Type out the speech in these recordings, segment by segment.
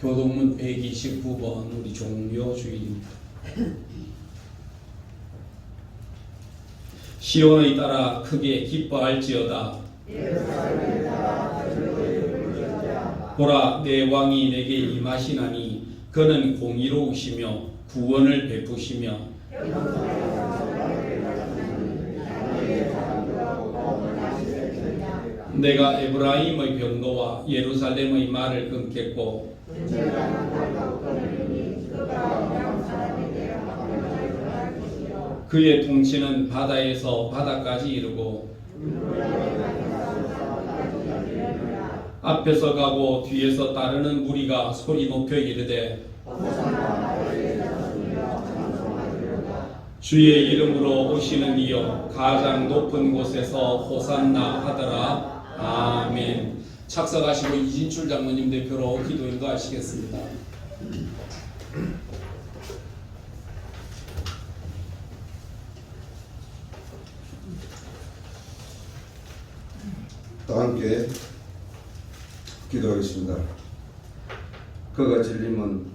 교동문 129번 우리 종료 주일입니다. 시온의 따라 크게 기뻐할지어다. 보라, 내 왕이 내게 임하시나니 그는 공의로우시며 구원을 베푸시며 내가 에브라임의 병거와 예루살렘의 말을 끊겠고 그의 통치는 바다에서 바다까지 이르고 앞에서 가고 뒤에서 따르는 무리가 소리 높여 이르되 주의 이름으로 오시는 이여 가장 높은 곳에서 호산나 하더라. 아멘. 착석하시고 이진출 장로님 대표로 기도 인도하시겠습니다. 또 함께 기도하겠습니다. 그가 질림은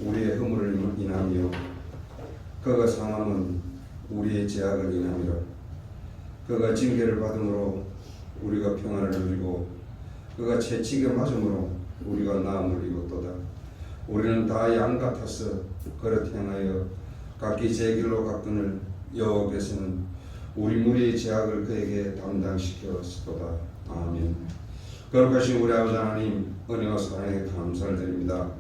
우리의 허물을 인하며 그가 상함은 우리의 죄악을 인하미라. 그가 징계를 받음으로 우리가 평안을 누리고 그가 채찍에 맞음으로 우리가 나음을 입었도다. 우리는 다 양 같아서 그릇 행하여 각기 제 길로 갔거늘 여호와께서는 우리 무리의 죄악을 그에게 담당시켰도다. 아멘. 거룩하신 우리 아버지 하나님, 은혜와 사랑에 감사를 드립니다.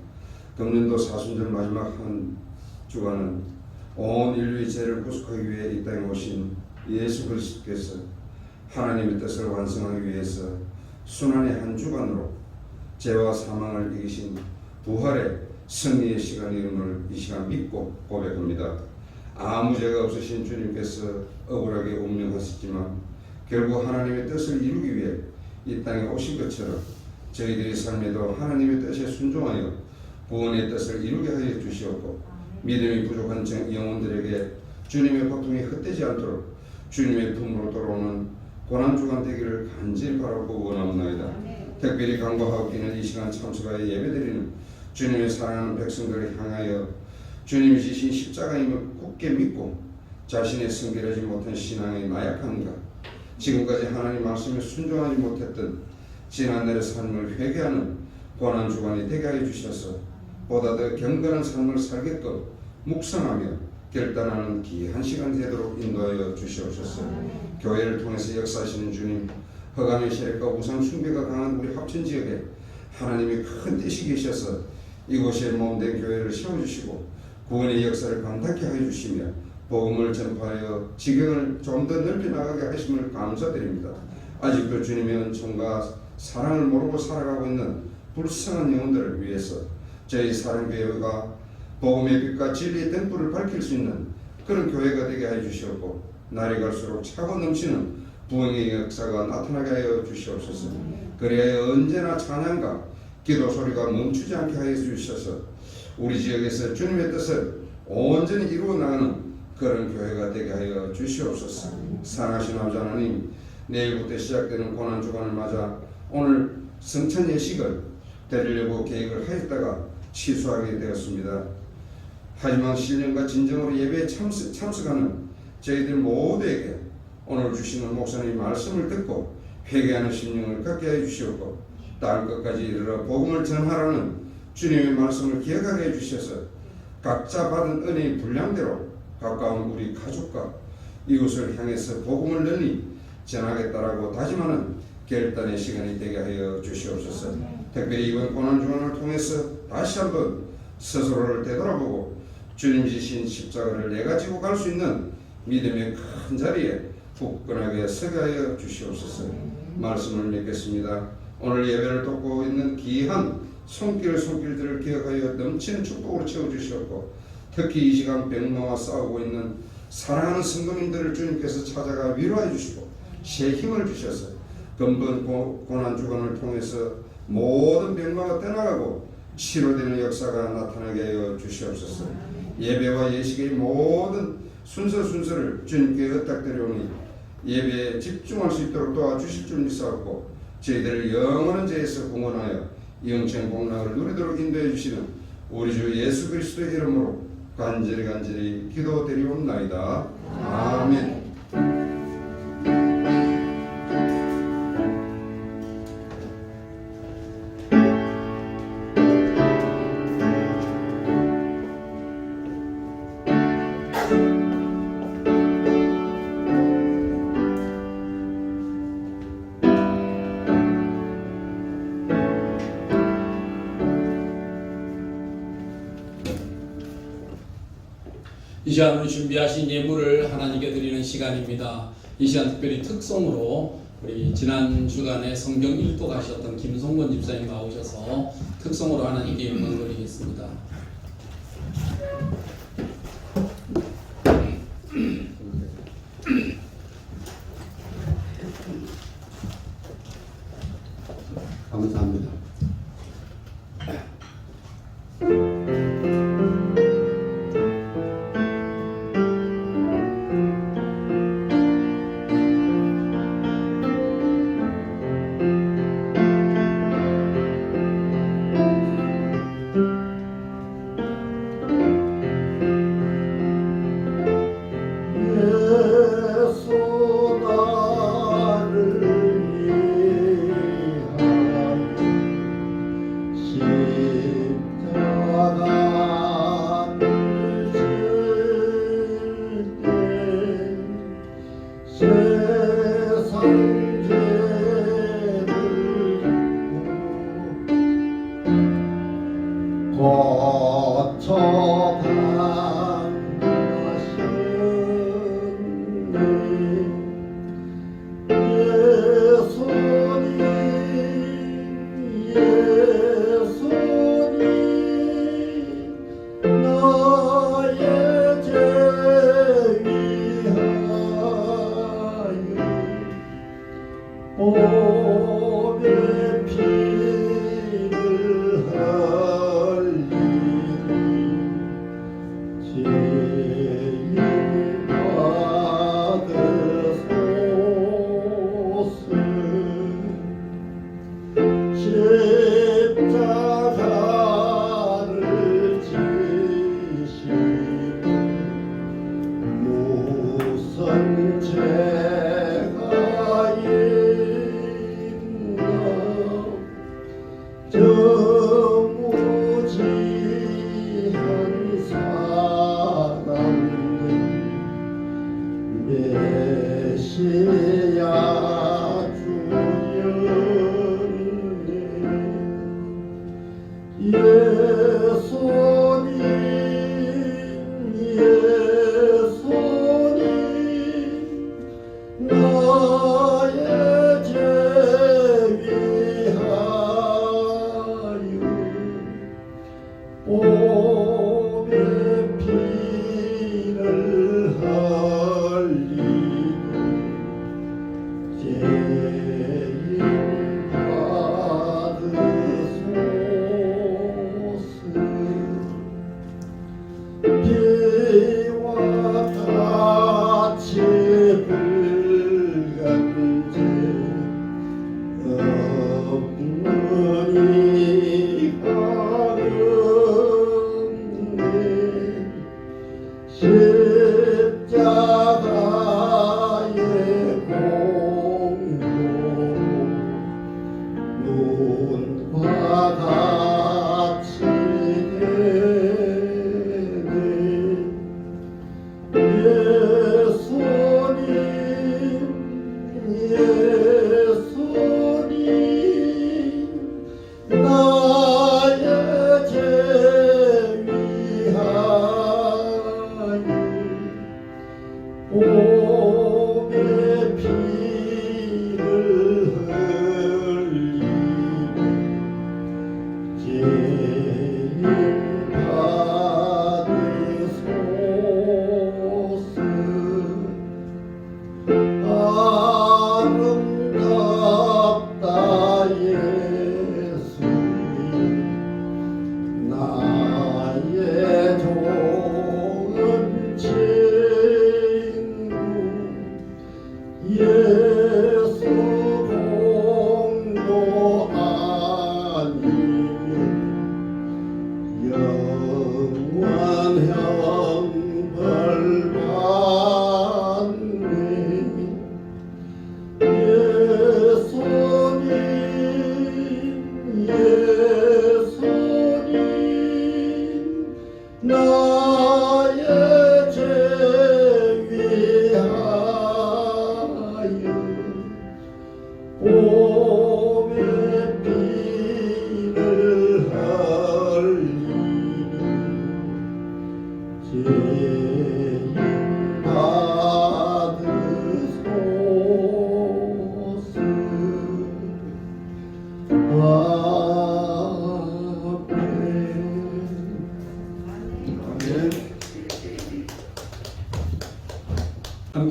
금년도 사순절 마지막 한 주간은 온 인류의 죄를 구속하기 위해 이 땅에 오신 예수 그리스도께서 하나님의 뜻을 완성하기 위해서 순환의 한 주간으로 죄와 사망을 이기신 부활의 승리의 시간임을 이 시간 믿고 고백합니다. 아무 죄가 없으신 주님께서 억울하게 운명하셨지만 결국 하나님의 뜻을 이루기 위해 이 땅에 오신 것처럼 저희들의 삶에도 하나님의 뜻에 순종하여 구원의 뜻을 이루게 하여 주시옵고 믿음이 부족한 영혼들에게 주님의 고통이 헛되지 않도록 주님의 품으로 돌아오는 고난주간 되기를 간절히 바라고 원하옵나이다. 특별히 강구하고 있는 이 시간 참석하여 예배드리는 주님의 사랑하는 백성들을 향하여 주님이 지신 십자가임을 굳게 믿고 자신의 성결하지 못한 신앙의 나약함과 지금까지 하나님 말씀에 순종하지 못했던 지난날의 삶을 회개하는 고난주간이 되게 하여 주셔서 보다 더 경건한 삶을 살게끔 묵상하며 결단하는 귀한 시간 되도록 인도하여 주시옵소서. 교회를 통해서 역사하시는 주님, 허감의 세력과 우상 숭배가 강한 우리 합천지역에 하나님이 큰 뜻이 계셔서 이곳에 몸된 교회를 세워주시고 구원의 역사를 감당케 하여 주시며 복음을 전파하여 지경을 좀 더 넓게 나가게 하심을 감사드립니다. 아직도 주님의 은총과 사랑을 모르고 살아가고 있는 불쌍한 영혼들을 위해서 저희 사랑교회가 복음의 빛과 진리의 등불을 밝힐 수 있는 그런 교회가 되게 하여 주시옵고 날이 갈수록 차고 넘치는 부흥의 역사가 나타나게 하여 주시옵소서. 그래야 언제나 찬양과 기도 소리가 멈추지 않게 하여 주셔서 우리 지역에서 주님의 뜻을 온전히 이루어 나가는 그런 교회가 되게 하여 주시옵소서. 사랑하신 아버지 하나님, 내일부터 시작되는 고난주간을 맞아 오늘 성찬 예식을 드리려고 계획을 하였다가 취소하게 되었습니다. 하지만 신령과 진정으로 예배에 참석하는 저희들 모두에게 오늘 주시는 목사님의 말씀을 듣고 회개하는 심령을 갖게 해 주시옵고 땅끝까지 이르러 복음을 전하라는 주님의 말씀을 기억하게 해 주셔서 각자 받은 은혜의 분량대로 가까운 우리 가족과 이웃을 향해서 복음을 널리 전하겠다라고 다짐하는 결단의 시간이 되게 하여 주시옵소서. 특별히 이번 고난주간을 통해서 다시 한번 스스로를 되돌아보고 주님 지신 십자가를 내가 지고 갈 수 있는 믿음의 큰 자리에 굳건하게 서게 하여 주시옵소서. 말씀을 맺겠습니다. 오늘 예배를 돕고 있는 귀한 손길들을 기억하여 넘치는 축복으로 채워주시옵고 특히 이 시간 병마와 싸우고 있는 사랑하는 성도님들을 주님께서 찾아가 위로해 주시고 새 힘을 주셔서 근본 고난주간을 통해서 모든 병마가 떠나가고 치료되는 역사가 나타나게 하여 주시옵소서. 예배와 예식의 모든 순서를 주님께 의탁드리오니 예배에 집중할 수 있도록 도와주실 줄 믿사옵고 저희들을 영원한 죄에서 구원하여 영생 복락을 누리도록 인도해 주시는 우리 주 예수 그리스도의 이름으로 간절히 기도드리옵나이다. 아멘. 이 시간으로 준비하신 예물을 하나님께 드리는 시간입니다. 이 시간 특별히 특송으로 우리 지난 주간에 성경 1도 가셨던 김성권 집사님 나오셔서 특송으로 하나님께 영광 드리겠습니다. 감사합니다.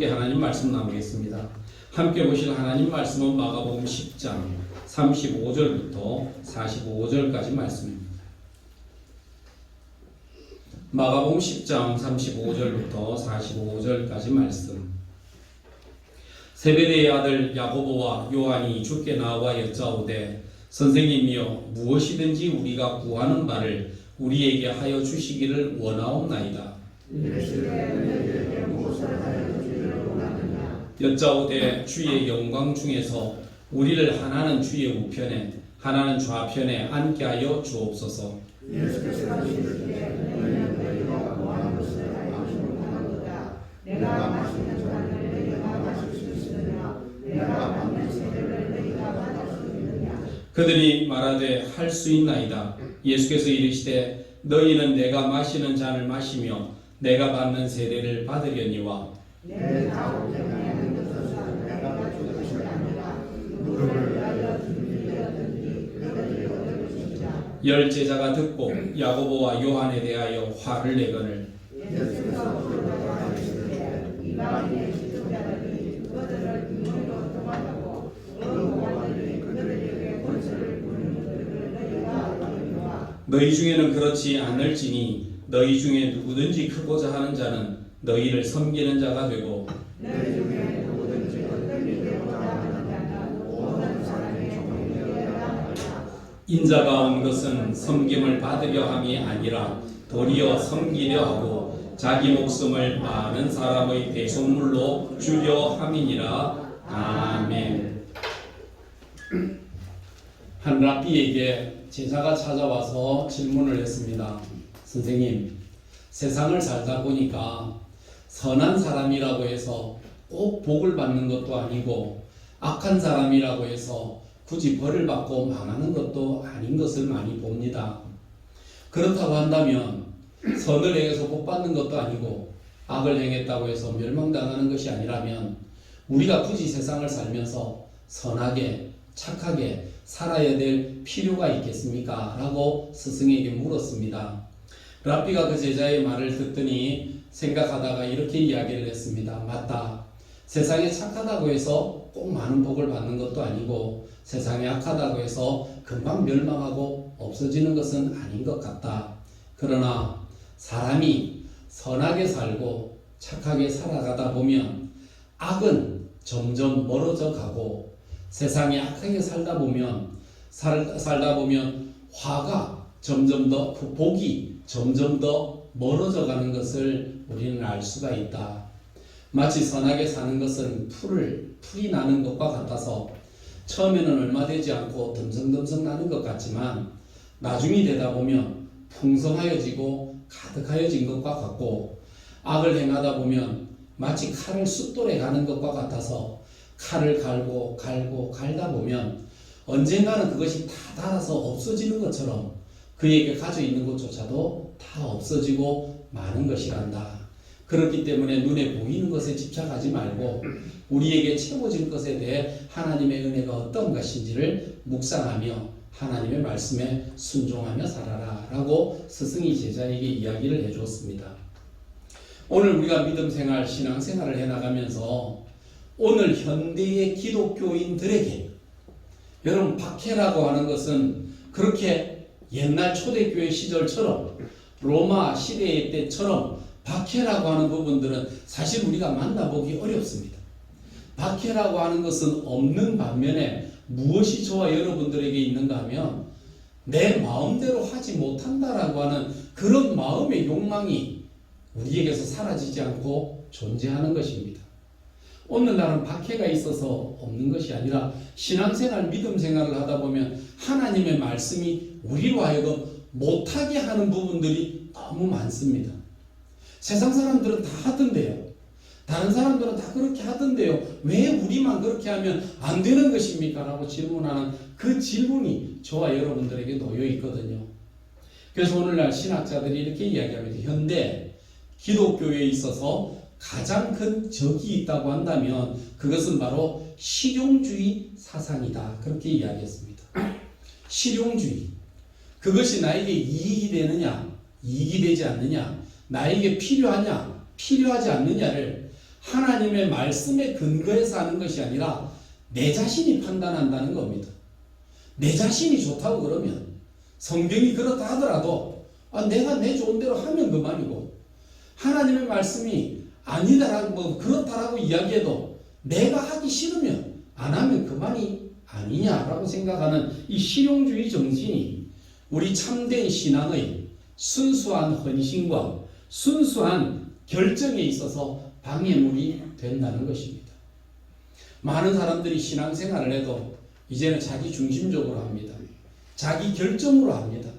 함께 하나님 말씀 나누겠습니다. 함께 보실 하나님 말씀은 마가복음 10장 35절부터 45절까지 말씀입니다. 마가복음 10장 35절부터 45절까지 말씀. 세베대의 아들 야고보와 요한이 주께 나와 여짜오되 선생님이여 무엇이든지 우리가 구하는 바를 우리에게 하여 주시기를 원하옵나이다. 여짜오되 주의 영광 중에서 우리를 하나는 주의 우편에 하나는 좌편에 앉게 하여 주옵소서. 내가 마시는 잔을 너희가 마실 수 있으느냐? 내가 받는 세례를 너희가 받을 수 있느냐? 그들이 말하되 할 수 있나이다. 예수께서 이르시되 너희는 내가 마시는 잔을 마시며 내가 받는 세례를 받으려니와 내 자오전에 하는 것은 내가 줄 것이 아니라 누구를 위하여 준비되었든지 그들이 얻을 것이니라. 열 제자가 듣고 야고보와 요한에 대하여 화를 내거늘 예수께서 불러와 이르시되 이방인의 지도자들이 그들을 비밀로 통하고 그 공화들이 그들에게 권세를 부리는 것을 너희가 알거니와 너희 중에는 그렇지 않을지니 너희 중에 누구든지 크고자 하는 자는 너희를 섬기는 자가 되고 너희 중에 누구든지 어떤 일을 원하는 자는 모든 사람의 종이 되어야 하리라. 인자가 온 것은 섬김을 받으려 함이 아니라 도리어 섬기려 하고 자기 목숨을 많은 사람의 대속물로 주려 함이니라. 아멘. 한 랍비에게 제자가 찾아와서 질문을 했습니다. 선생님, 세상을 살다 보니까 선한 사람이라고 해서 꼭 복을 받는 것도 아니고 악한 사람이라고 해서 굳이 벌을 받고 망하는 것도 아닌 것을 많이 봅니다. 그렇다고 한다면 선을 행해서 복 받는 것도 아니고 악을 행했다고 해서 멸망당하는 것이 아니라면 우리가 굳이 세상을 살면서 선하게 착하게 살아야 될 필요가 있겠습니까? 라고 스승에게 물었습니다. 랍비가 그 제자의 말을 듣더니 생각하다가 이렇게 이야기를 했습니다. 맞다. 세상에 착하다고 해서 꼭 많은 복을 받는 것도 아니고 세상에 악하다고 해서 금방 멸망하고 없어지는 것은 아닌 것 같다. 그러나 사람이 선하게 살고 착하게 살아가다 보면 악은 점점 멀어져 가고 세상에 악하게 살다 보면 화가 점점 더 복이 점점 더 멀어져 가는 것을 우리는 알 수가 있다. 마치 선하게 사는 것은 풀이 나는 것과 같아서 처음에는 얼마 되지 않고 듬성듬성 나는 것 같지만 나중이 되다 보면 풍성하여지고 가득하여진 것과 같고 악을 행하다 보면 마치 칼을 숫돌에 가는 것과 같아서 칼을 갈다 보면 언젠가는 그것이 다 닳아서 없어지는 것처럼 그에게 가져 있는 것조차도 다 없어지고 마는 것이란다. 그렇기 때문에 눈에 보이는 것에 집착하지 말고 우리에게 채워질 것에 대해 하나님의 은혜가 어떤 것인지를 묵상하며 하나님의 말씀에 순종하며 살아라 라고 스승이 제자에게 이야기를 해주었습니다. 오늘 우리가 믿음생활, 신앙생활을 해나가면서 오늘 현대의 기독교인들에게 여러분 박해라고 하는 것은 그렇게 옛날 초대교회 시절처럼 로마 시대 때처럼 박해라고 하는 부분들은 사실 우리가 만나보기 어렵습니다. 박해라고 하는 것은 없는 반면에 무엇이 저와 여러분들에게 있는가 하면 내 마음대로 하지 못한다라고 하는 그런 마음의 욕망이 우리에게서 사라지지 않고 존재하는 것입니다. 오늘날은 박해가 있어서 없는 것이 아니라 신앙생활, 믿음생활을 하다 보면 하나님의 말씀이 우리로 하여금 못하게 하는 부분들이 너무 많습니다. 세상 사람들은 다 하던데요. 다른 사람들은 다 그렇게 하던데요. 왜 우리만 그렇게 하면 안 되는 것입니까? 라고 질문하는 그 질문이 저와 여러분들에게 놓여 있거든요. 그래서 오늘날 신학자들이 이렇게 이야기합니다. 현대 기독교에 있어서 가장 큰 적이 있다고 한다면 그것은 바로 실용주의 사상이다. 그렇게 이야기했습니다. 실용주의. 그것이 나에게 이익이 되느냐, 이익이 되지 않느냐, 나에게 필요하냐, 필요하지 않느냐를 하나님의 말씀에 근거해서 하는 것이 아니라 내 자신이 판단한다는 겁니다. 내 자신이 좋다고 그러면, 성경이 그렇다 하더라도 내가 내 좋은 대로 하면 그만이고, 하나님의 말씀이 아니다라고 그렇다라고 이야기해도 내가 하기 싫으면 안 하면 그만이 아니냐라고 생각하는 이 실용주의 정신이 우리 참된 신앙의 순수한 헌신과 순수한 결정에 있어서 방해물이 된다는 것입니다. 많은 사람들이 신앙생활을 해도 이제는 자기 중심적으로 합니다. 자기 결정으로 합니다.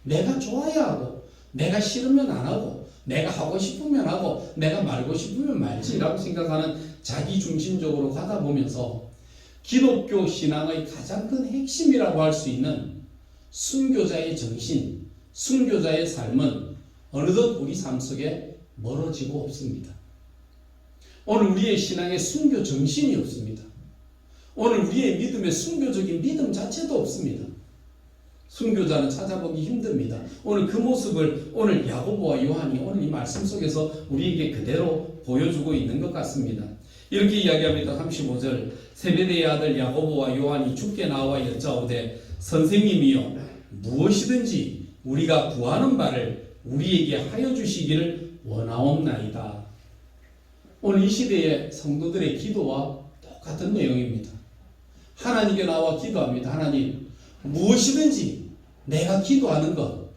내가 좋아야 하고, 내가 싫으면 안 하고, 내가 하고 싶으면 하고, 내가 말고 싶으면 말지라고 생각하는 자기 중심적으로 가다 보면서 기독교 신앙의 가장 큰 핵심이라고 할 수 있는 순교자의 정신, 순교자의 삶은 어느덧 우리 삶 속에 멀어지고 없습니다. 오늘 우리의 신앙에 순교 정신이 없습니다. 오늘 우리의 믿음에 순교적인 믿음 자체도 없습니다. 순교자는 찾아보기 힘듭니다. 오늘 그 모습을 오늘 야고보와 요한이 오늘 이 말씀 속에서 우리에게 그대로 보여주고 있는 것 같습니다. 이렇게 이야기합니다. 35절 세베대의 아들 야고보와 요한이 주께 나와 여짜오되 선생님이여 무엇이든지 우리가 구하는 바를 우리에게 하여 주시기를 원하옵나이다. 오늘 이 시대의 성도들의 기도와 똑같은 내용입니다. 하나님께 나와 기도합니다. 하나님, 무엇이든지 내가 기도하는 것,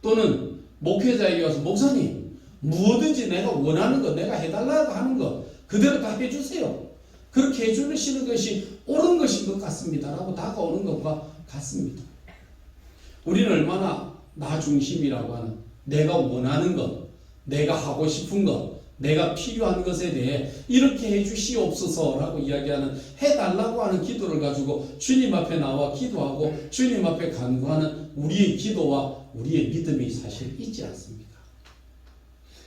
또는 목회자에게 와서 목사님 무엇든지 내가 원하는 것, 내가 해달라고 하는 것 그대로 다 해주세요. 그렇게 해주시는 것이 옳은 것인 것 같습니다 라고 다가오는 것과 같습니다. 우리는 얼마나 나 중심이라고 하는, 내가 원하는 것, 내가 하고 싶은 것, 내가 필요한 것에 대해 이렇게 해주시옵소서라고 이야기하는, 해달라고 하는 기도를 가지고 주님 앞에 나와 기도하고 주님 앞에 간구하는 우리의 기도와 우리의 믿음이 사실 있지 않습니까?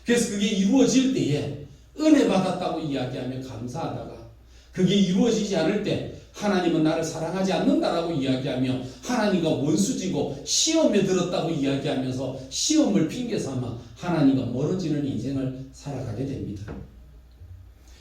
그래서 그게 이루어질 때에 은혜 받았다고 이야기하며 감사하다가, 그게 이루어지지 않을 때 하나님은 나를 사랑하지 않는다라고 이야기하며 하나님과 원수지고 시험에 들었다고 이야기하면서 시험을 핑계삼아 하나님과 멀어지는 인생을 살아가게 됩니다.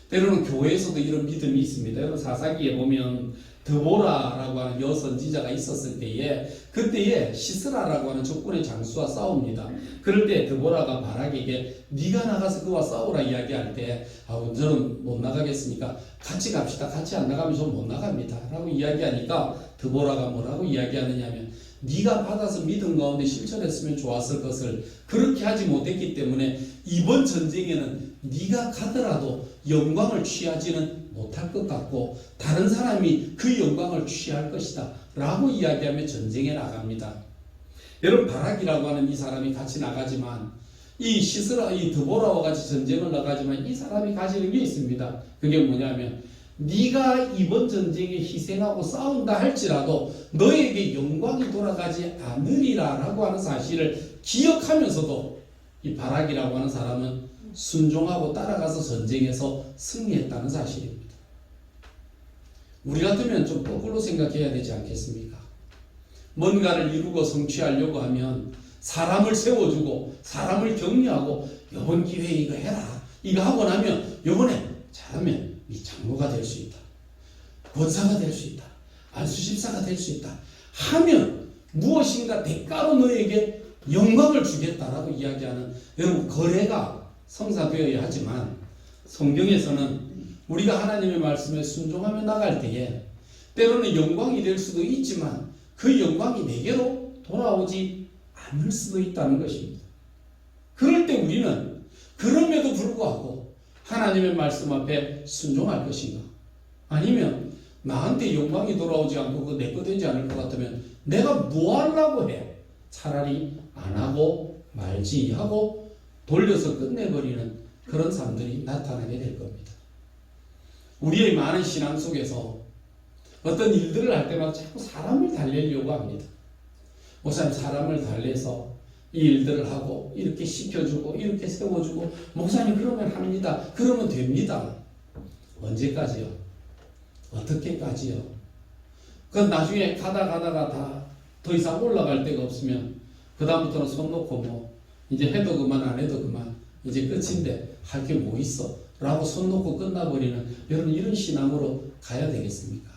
때로는 교회에서도 이런 믿음이 있습니다. 여러분 사사기에 보면 드보라라고 하는 여선지자가 있었을 때에, 그때에 시스라라고 하는 적군의 장수와 싸웁니다. 그럴 때 드보라가 바락에게 네가 나가서 그와 싸우라 이야기할 때, 저는 못 나가겠으니까 같이 갑시다. 같이 안 나가면 전 못 나갑니다 라고 이야기하니까 드보라가 뭐라고 이야기하느냐 하면, 네가 받아서 믿음 가운데 실천했으면 좋았을 것을 그렇게 하지 못했기 때문에 이번 전쟁에는 네가 가더라도 영광을 취하지는 못할 것 같고 다른 사람이 그 영광을 취할 것이다 라고 이야기하며 전쟁에 나갑니다. 여러분 바락이라고 하는 이 사람이 같이 나가지만, 이 시스라, 이 드보라와 같이 전쟁을 나가지만 이 사람이 가지는 게 있습니다. 그게 뭐냐면, 네가 이번 전쟁에 희생하고 싸운다 할지라도 너에게 영광이 돌아가지 않으리라 라고 하는 사실을 기억하면서도 이 바락이라고 하는 사람은 순종하고 따라가서 전쟁에서 승리했다는 사실입니다. 우리 같으면 좀 거꾸로 생각해야 되지 않겠습니까? 뭔가를 이루고 성취하려고 하면 사람을 세워주고 사람을 격려하고 이번 기회에 이거 해라, 이거 하고 나면 이번에 잘하면 이 장로가 될 수 있다, 권사가 될 수 있다, 안수집사가 될 수 있다 하면 무엇인가 대가로 너에게 영광을 주겠다라고 이야기하는, 여러분 거래가 성사되어야 하지만 성경에서는 우리가 하나님의 말씀에 순종하며 나갈 때에 때로는 영광이 될 수도 있지만 그 영광이 내게로 돌아오지 않을 수도 있다는 것입니다. 그럴 때 우리는 그럼에도 불구하고 하나님의 말씀 앞에 순종할 것인가, 아니면 나한테 영광이 돌아오지 않고 그거 내 거 되지 않을 것 같으면 내가 뭐 하려고 해, 차라리 안 하고 말지 하고 돌려서 끝내버리는 그런 사람들이 나타나게 될 겁니다. 우리의 많은 신앙 속에서 어떤 일들을 할 때마다 자꾸 사람을 달래려고 합니다. 목사님 사람을 달래서 이 일들을 하고 이렇게 시켜주고 이렇게 세워주고, 목사님 그러면 합니다, 그러면 됩니다. 언제까지요? 어떻게까지요? 그건 나중에 가다가 다 더 이상 올라갈 데가 없으면 그 다음부터는 손 놓고 뭐 이제 해도 그만 안 해도 그만, 이제 끝인데 할 게 뭐 있어 라고 손 놓고 끝나버리는 여러분 이런 신앙으로 가야 되겠습니까?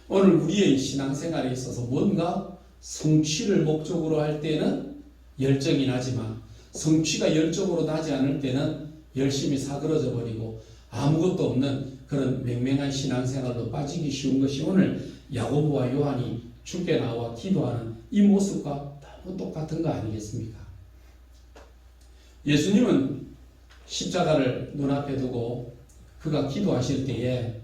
오늘 우리의 신앙생활에 있어서 뭔가 성취를 목적으로 할 때는 열정이 나지만 성취가 열정으로 나지 않을 때는 열심히 사그러져 버리고 아무것도 없는 그런 맹맹한 신앙생활로 빠지기 쉬운 것이 오늘 야고보와 요한이 주께 나와 기도하는 이 모습과 너무 똑같은 거 아니겠습니까? 예수님은 십자가를 눈앞에 두고 그가 기도하실 때에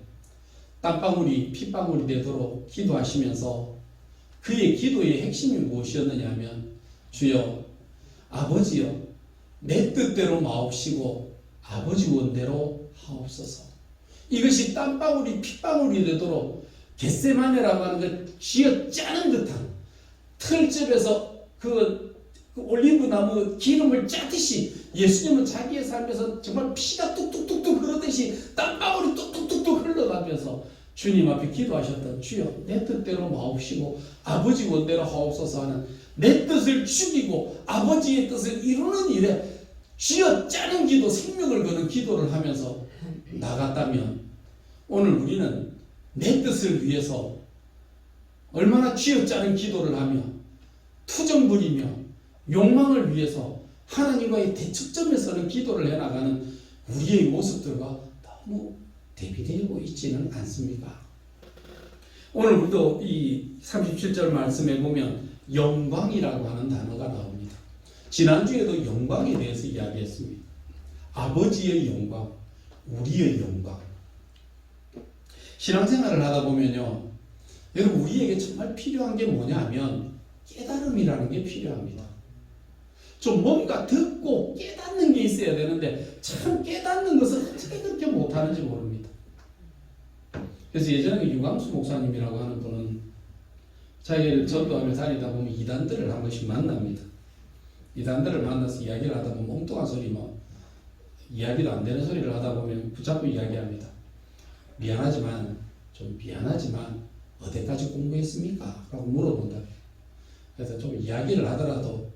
땀방울이 핏방울이 되도록 기도하시면서 그의 기도의 핵심이 무엇이었느냐 하면 주여 아버지여 내 뜻대로 마옵시고 아버지 원대로 하옵소서. 이것이 땀방울이 핏방울이 되도록 겟세마네라고 하는 걸 쥐어짜는 듯한 틀집에서 그 올리브 나무 기름을 짜듯이 예수님은 자기의 삶에서 정말 피가 뚝뚝뚝뚝 흐르듯이 땀방울이 뚝뚝뚝뚝 흘러가면서 주님 앞에 기도하셨던 주여 내 뜻대로 마옵시고 아버지 원대로 하옵소서 하는 내 뜻을 죽이고 아버지의 뜻을 이루는 일에 쥐어짜는 기도, 생명을 거는 기도를 하면서 나갔다면 오늘 우리는 내 뜻을 위해서 얼마나 쥐어짜는 기도를 하며 투정 부리며 욕망을 위해서 하나님과의 대척점에 서는 기도를 해나가는 우리의 모습들과 너무 대비되고 있지는 않습니까? 오늘 우리도 이 37절 말씀에 보면 영광이라고 하는 단어가 나옵니다. 지난주에도 영광에 대해서 이야기했습니다. 아버지의 영광, 우리의 영광. 신앙생활을 하다 보면요, 여러분 우리에게 정말 필요한 게 뭐냐 하면 깨달음이라는 게 필요합니다. 좀 뭔가 듣고 깨닫는 게 있어야 되는데 참 깨닫는 것을 어떻게 그렇게 못하는지 모릅니다. 그래서 예전에 유광수 목사님이라고 하는 분은 자기를 전도하며 다니다 보면 이단들을 한 번씩 만납니다. 이단들을 만나서 이야기를 하다 보면 엉뚱한 소리 뭐 이야기도 안 되는 소리를 하다 보면 붙잡고 이야기합니다. 미안하지만 어디까지 공부했습니까? 라고 물어본다. 그래서 좀 이야기를 하더라도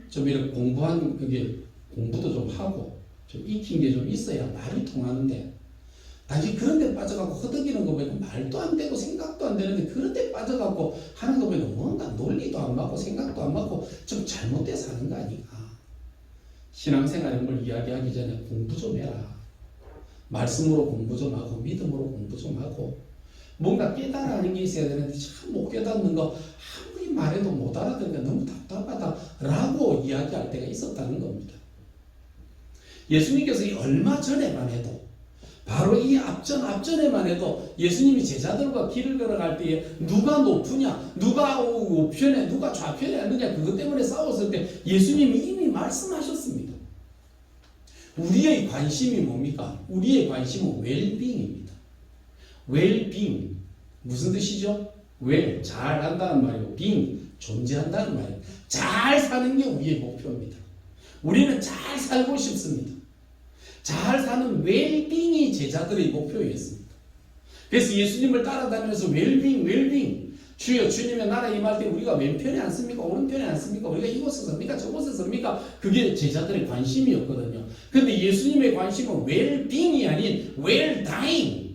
좀 이렇게 공부한 그게 공부도 좀 하고 좀 익힌 게 좀 있어야 말이 통하는데 당신 그런 데 빠져갖고 허덕이는 거 보니까 말도 안 되고 생각도 안 되는데 그런 데 빠져갖고 하는 거 보니까 뭔가 논리도 안 맞고 생각도 안 맞고 좀 잘못돼서 하는 거 아닌가. 신앙생활에 뭘 이야기하기 전에 공부 좀 해라. 말씀으로 공부 좀 하고 믿음으로 공부 좀 하고 뭔가 깨달아는 게 있어야 되는데 참 못 깨닫는 거 아무리 말해도 못 알아듣는 게 너무 답답하다라고 이야기할 때가 있었다는 겁니다. 예수님께서 얼마 전에만 해도 바로 이 앞전에만 해도 예수님이 제자들과 길을 걸어갈 때에 누가 높으냐, 누가 우편에, 누가 좌편에 앉느냐 그것 때문에 싸웠을 때 예수님이 이미 말씀하셨습니다. 우리의 관심이 뭡니까? 우리의 관심은 웰빙입니다. 웰빙 무슨 뜻이죠? 웰 잘한다는 말이고 빙 존재한다는 말이에요. 잘 사는 게 우리의 목표입니다. 우리는 잘 살고 싶습니다. 잘 사는 웰빙이 제자들의 목표였습니다. 그래서 예수님을 따라다니면서 웰빙 주여 주님의 나라 임할 때 우리가 왼편에 앉습니까? 오른편에 앉습니까? 우리가 이곳에 섭니까? 저곳에 섭니까? 그게 제자들의 관심이었거든요. 그런데 예수님의 관심은 웰빙이 아닌 웰다잉.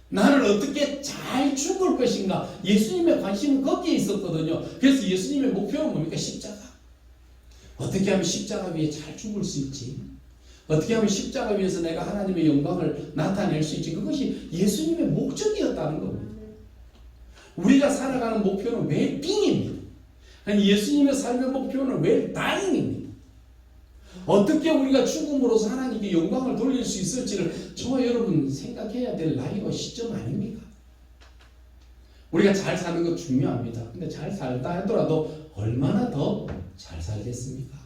나는 어떻게 잘 죽을 것인가? 예수님의 관심은 거기에 있었거든요. 그래서 예수님의 목표는 뭡니까? 십자가. 어떻게 하면 십자가 위에 잘 죽을 수 있지? 어떻게 하면 십자가 위에서 내가 하나님의 영광을 나타낼 수 있지? 그것이 예수님의 목적이었다는 겁니다. 우리가 살아가는 목표는 웰빙입니다. 예수님의 삶의 목표는 웰다잉입니다. 어떻게 우리가 죽음으로써 하나님께 영광을 돌릴 수 있을지를 저와 여러분 생각해야 될 나이와 시점 아닙니까? 우리가 잘 사는 거 중요합니다. 근데 잘 살다 하더라도 얼마나 더 잘 살겠습니까?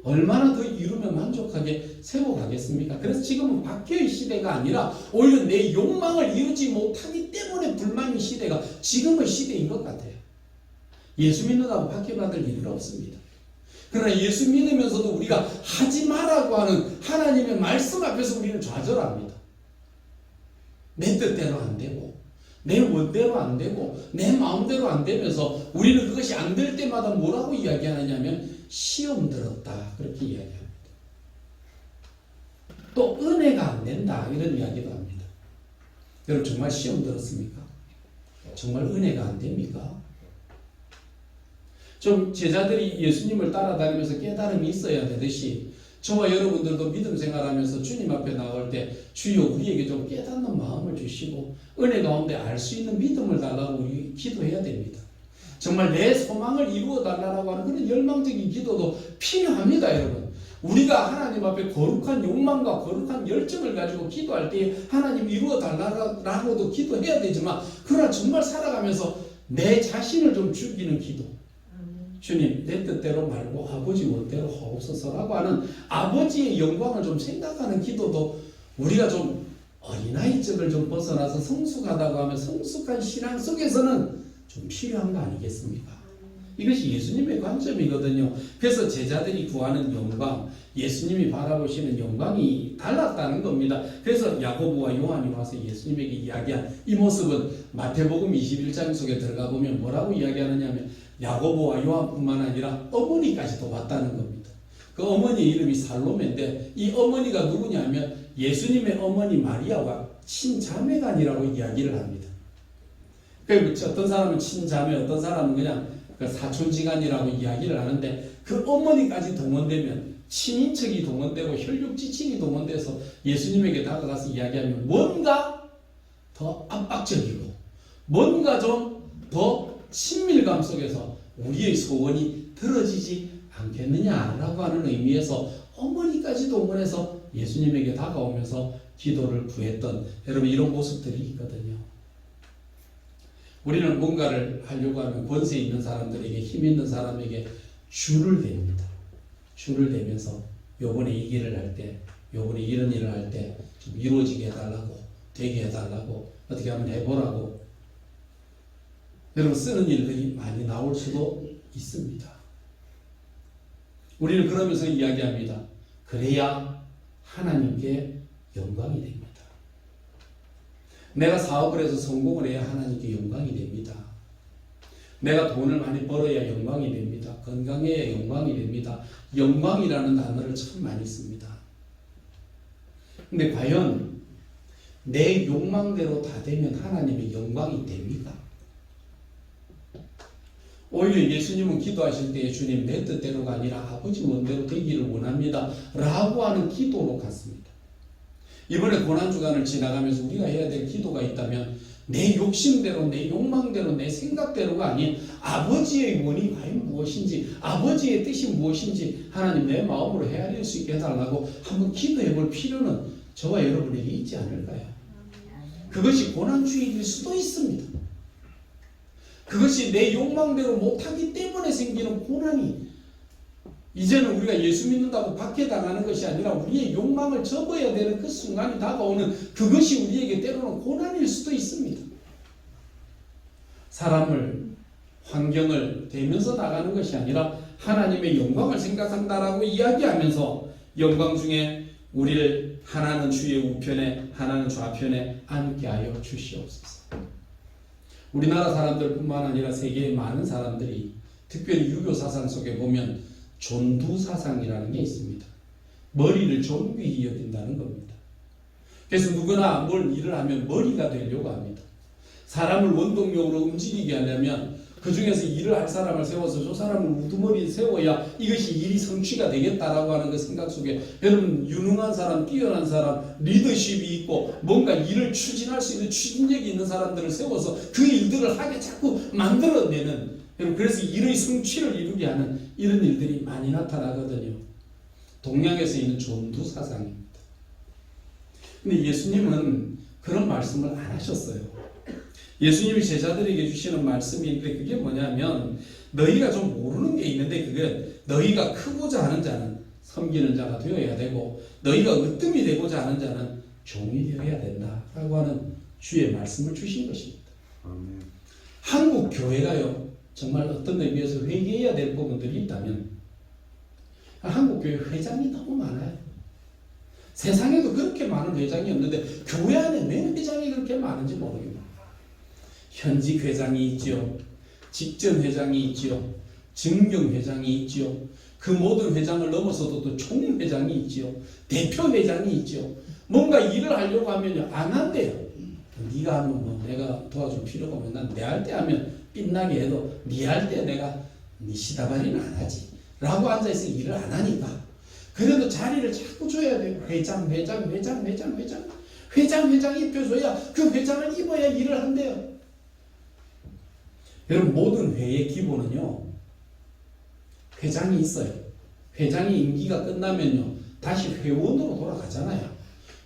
얼마나 더 이루면 만족하게 세워 가겠습니까? 그래서 지금은 박해의 시대가 아니라 오히려 내 욕망을 이루지 못하기 때문에 불만의 시대가 지금의 시대인 것 같아요. 예수 믿는다고 박해받을 일은 없습니다. 그러나 예수 믿으면서도 우리가 하지 말라고 하는 하나님의 말씀 앞에서 우리는 좌절합니다. 내 뜻대로 안 되고 내 원대로 안 되고 내 마음대로 안 되면서 우리는 그것이 안 될 때마다 뭐라고 이야기하느냐면 시험 들었다 그렇게 이야기합니다. 또 은혜가 안 된다 이런 이야기도 합니다. 여러분 정말 시험 들었습니까? 정말 은혜가 안 됩니까? 좀 제자들이 예수님을 따라다니면서 깨달음이 있어야 되듯이 저와 여러분들도 믿음 생활하면서 주님 앞에 나올 때 주여 우리에게 좀 깨닫는 마음을 주시고 은혜 가운데 알 수 있는 믿음을 달라고 우리 기도해야 됩니다. 정말 내 소망을 이루어 달라고 하는 그런 열망적인 기도도 필요합니다, 여러분. 우리가 하나님 앞에 거룩한 욕망과 거룩한 열정을 가지고 기도할 때 하나님 이루어 달라고도 기도해야 되지만 그러나 정말 살아가면서 내 자신을 좀 죽이는 기도. 주님 내 뜻대로 말고 아버지 원대로 하옵소서라고 하는 아버지의 영광을 좀 생각하는 기도도 우리가 좀 어린아이적을 좀 벗어나서 성숙하다고 하면 성숙한 신앙 속에서는 좀 필요한 거 아니겠습니까? 이것이 예수님의 관점이거든요. 그래서 제자들이 구하는 영광, 예수님이 바라보시는 영광이 달랐다는 겁니다. 그래서 야고보와 요한이 와서 예수님에게 이야기한 이 모습은 마태복음 21장 속에 들어가 보면 뭐라고 이야기하느냐 하면 야고보와 요한뿐만 아니라 어머니까지도 왔다는 겁니다. 그 어머니 이름이 살로메인데 이 어머니가 누구냐면 예수님의 어머니 마리아와 친자매간이라고 이야기를 합니다. 어떤 사람은 친자매, 어떤 사람은 그냥 사촌지간이라고 이야기를 하는데 그 어머니까지 동원되면 친인척이 동원되고 혈육지친이 동원돼서 예수님에게 다가가서 이야기하면 뭔가 더 압박적이고 뭔가 좀 더 친밀감 속에서 우리의 소원이 들어지지 않겠느냐라고 하는 의미에서 어머니까지 동원해서 예수님에게 다가오면서 기도를 구했던 여러분 이런 모습들이 있거든요. 우리는 뭔가를 하려고 하면 권세 있는 사람들에게 힘 있는 사람에게 줄을 댑니다. 줄을 대면서 요번에 이 길을 할 때 요번에 이런 일을 할 때 좀 이루어지게 해달라고 되게 해달라고 어떻게 하면 해보라고 여러분 쓰는 일들이 많이 나올 수도 있습니다. 우리는 그러면서 이야기합니다. 그래야 하나님께 영광이 됩니다. 내가 사업을 해서 성공을 해야 하나님께 영광이 됩니다. 내가 돈을 많이 벌어야 영광이 됩니다. 건강해야 영광이 됩니다. 영광이라는 단어를 참 많이 씁니다. 근데 과연 내 욕망대로 다 되면 하나님의 영광이 됩니까? 오히려 예수님은 기도하실 때 주님 내 뜻대로가 아니라 아버지 원대로 되기를 원합니다 라고 하는 기도로 갔습니다. 이번에 고난주간을 지나가면서 우리가 해야 될 기도가 있다면 내 욕심대로 내 욕망대로 내 생각대로가 아닌 아버지의 원이 과연 무엇인지 아버지의 뜻이 무엇인지 하나님 내 마음으로 헤아릴 수 있게 해달라고 한번 기도해 볼 필요는 저와 여러분에게 있지 않을까요? 그것이 고난주일일 수도 있습니다. 그것이 내 욕망대로 못하기 때문에 생기는 고난이 이제는 우리가 예수 믿는다고 박해당하는 것이 아니라 우리의 욕망을 접어야 되는 그 순간이 다가오는 그것이 우리에게 때로는 고난일 수도 있습니다. 사람을 환경을 대면서 나가는 것이 아니라 하나님의 영광을 생각한다라고 이야기하면서 영광 중에 우리를 하나는 주의 우편에 하나는 좌편에 앉게 하여 주시옵소서. 우리나라 사람들뿐만 아니라 세계의 많은 사람들이 특별히 유교 사상 속에 보면 존두 사상이라는 게 있습니다. 머리를 존귀히 여긴다는 겁니다. 그래서 누구나 뭘 일을 하면 머리가 되려고 합니다. 사람을 원동력으로 움직이게 하려면 그 중에서 일을 할 사람을 세워서 저 사람을 우두머리에 세워야 이것이 일이 성취가 되겠다라고 하는 그 생각 속에 여러분 유능한 사람, 뛰어난 사람, 리더십이 있고 뭔가 일을 추진할 수 있는 추진력이 있는 사람들을 세워서 그 일들을 하게 자꾸 만들어내는 여러분 그래서 일의 성취를 이루게 하는 이런 일들이 많이 나타나거든요. 동양에서 있는 존두 사상입니다. 근데 예수님은 그런 말씀을 안 하셨어요. 예수님이 제자들에게 주시는 말씀인데 그게 뭐냐면 너희가 좀 모르는 게 있는데 그게 너희가 크고자 하는 자는 섬기는 자가 되어야 되고 너희가 으뜸이 되고자 하는 자는 종이 되어야 된다라고 하는 주의 말씀을 주신 것입니다. 아멘. 한국 교회가요 정말 어떤 의미에서 회개해야 될 부분들이 있다면 한국 교회 회장이 너무 많아요. 세상에도 그렇게 많은 회장이 없는데 교회 안에 왜 회장이 그렇게 많은지 모르겠어요. 현직 회장이 있죠. 직전 회장이 있죠. 증경회장이 있지요. 그 모든 회장을 넘어서도 또 총회장이 있지요. 대표회장이 있지요. 뭔가 일을 하려고 하면요, 안 한대요. 네가 하면 뭐 내가 도와줄 필요가 없는, 난 내 할 때 하면 빛나게 해도 네 할 때 내가 네 시다발이는 안 하지 라고 앉아있어 일을 안 하니까. 그래도 자리를 자꾸 줘야 돼요. 회장이 입혀줘야 그 회장을 입어야 일을 한대요. 여러분, 모든 회의 기본은요, 회장이 있어요. 회장이 임기가 끝나면요, 다시 회원으로 돌아가잖아요.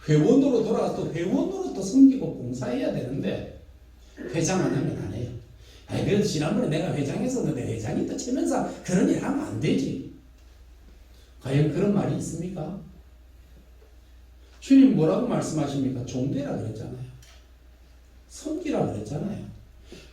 회원으로 돌아가서 회원으로 또 섬기고 봉사해야 되는데 회장 안 하면 안 해요. 아니, 그래도 지난번에 내가 회장했었는데 회장이 또 최면사 그런 일 하면 안 되지. 과연 그런 말이 있습니까? 주님 뭐라고 말씀하십니까? 종되라 그랬잖아요. 섬기라 그랬잖아요.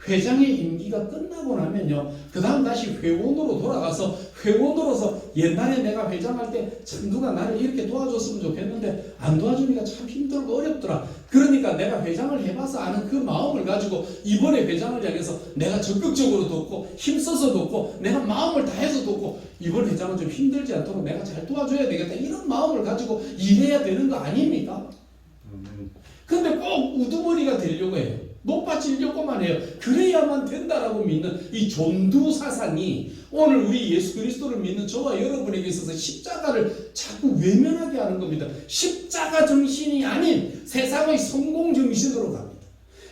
회장의 임기가 끝나고 나면요, 그 다음 다시 회원으로 돌아가서 회원으로서 옛날에 내가 회장할 때 참 누가 나를 이렇게 도와줬으면 좋겠는데 안 도와주니까 참 힘들고 어렵더라. 그러니까 내가 회장을 해봐서 아는 그 마음을 가지고 이번에 회장을 향해서 내가 적극적으로 돕고 힘써서 돕고 내가 마음을 다해서 돕고 이번 회장은 좀 힘들지 않도록 내가 잘 도와줘야 되겠다, 이런 마음을 가지고 일해야 되는 거 아닙니까? 근데 꼭 우두머리가 되려고 해요. 높아지려고만 해요. 그래야만 된다라고 믿는 이 존두 사상이 오늘 우리 예수 그리스도를 믿는 저와 여러분에게 있어서 십자가를 자꾸 외면하게 하는 겁니다. 십자가 정신이 아닌 세상의 성공 정신으로 갑니다.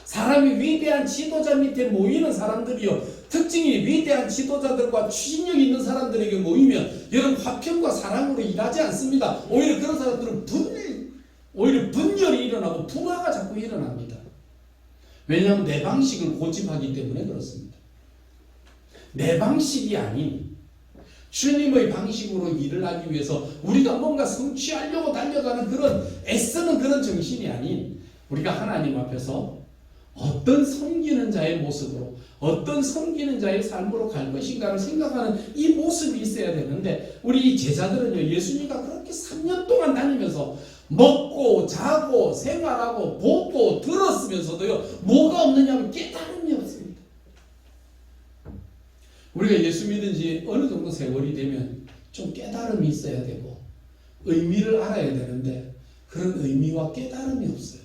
사람이 위대한 지도자 밑에 모이는 사람들이요, 특징이 위대한 지도자들과 추진력 있는 사람들에게 모이면 여러분 화평과 사랑으로 일하지 않습니다. 오히려 그런 사람들은 분열이 일어나고 분화가 자꾸 일어납니다. 왜냐하면 내 방식을 고집하기 때문에 그렇습니다. 내 방식이 아닌 주님의 방식으로 일을 하기 위해서 우리가 뭔가 성취하려고 달려가는 그런 애쓰는 그런 정신이 아닌, 우리가 하나님 앞에서 어떤 섬기는 자의 모습으로, 어떤 섬기는 자의 삶으로 갈 것인가를 생각하는 이 모습이 있어야 되는데, 우리 이 제자들은요, 예수님과 그렇게 3년 동안 다니면서 먹고 자고 생활하고 보고 들었으면서도요, 뭐가 없느냐면 깨달음이 없습니다. 우리가 예수 믿은 지 어느 정도 세월이 되면 좀 깨달음이 있어야 되고 의미를 알아야 되는데 그런 의미와 깨달음이 없어요.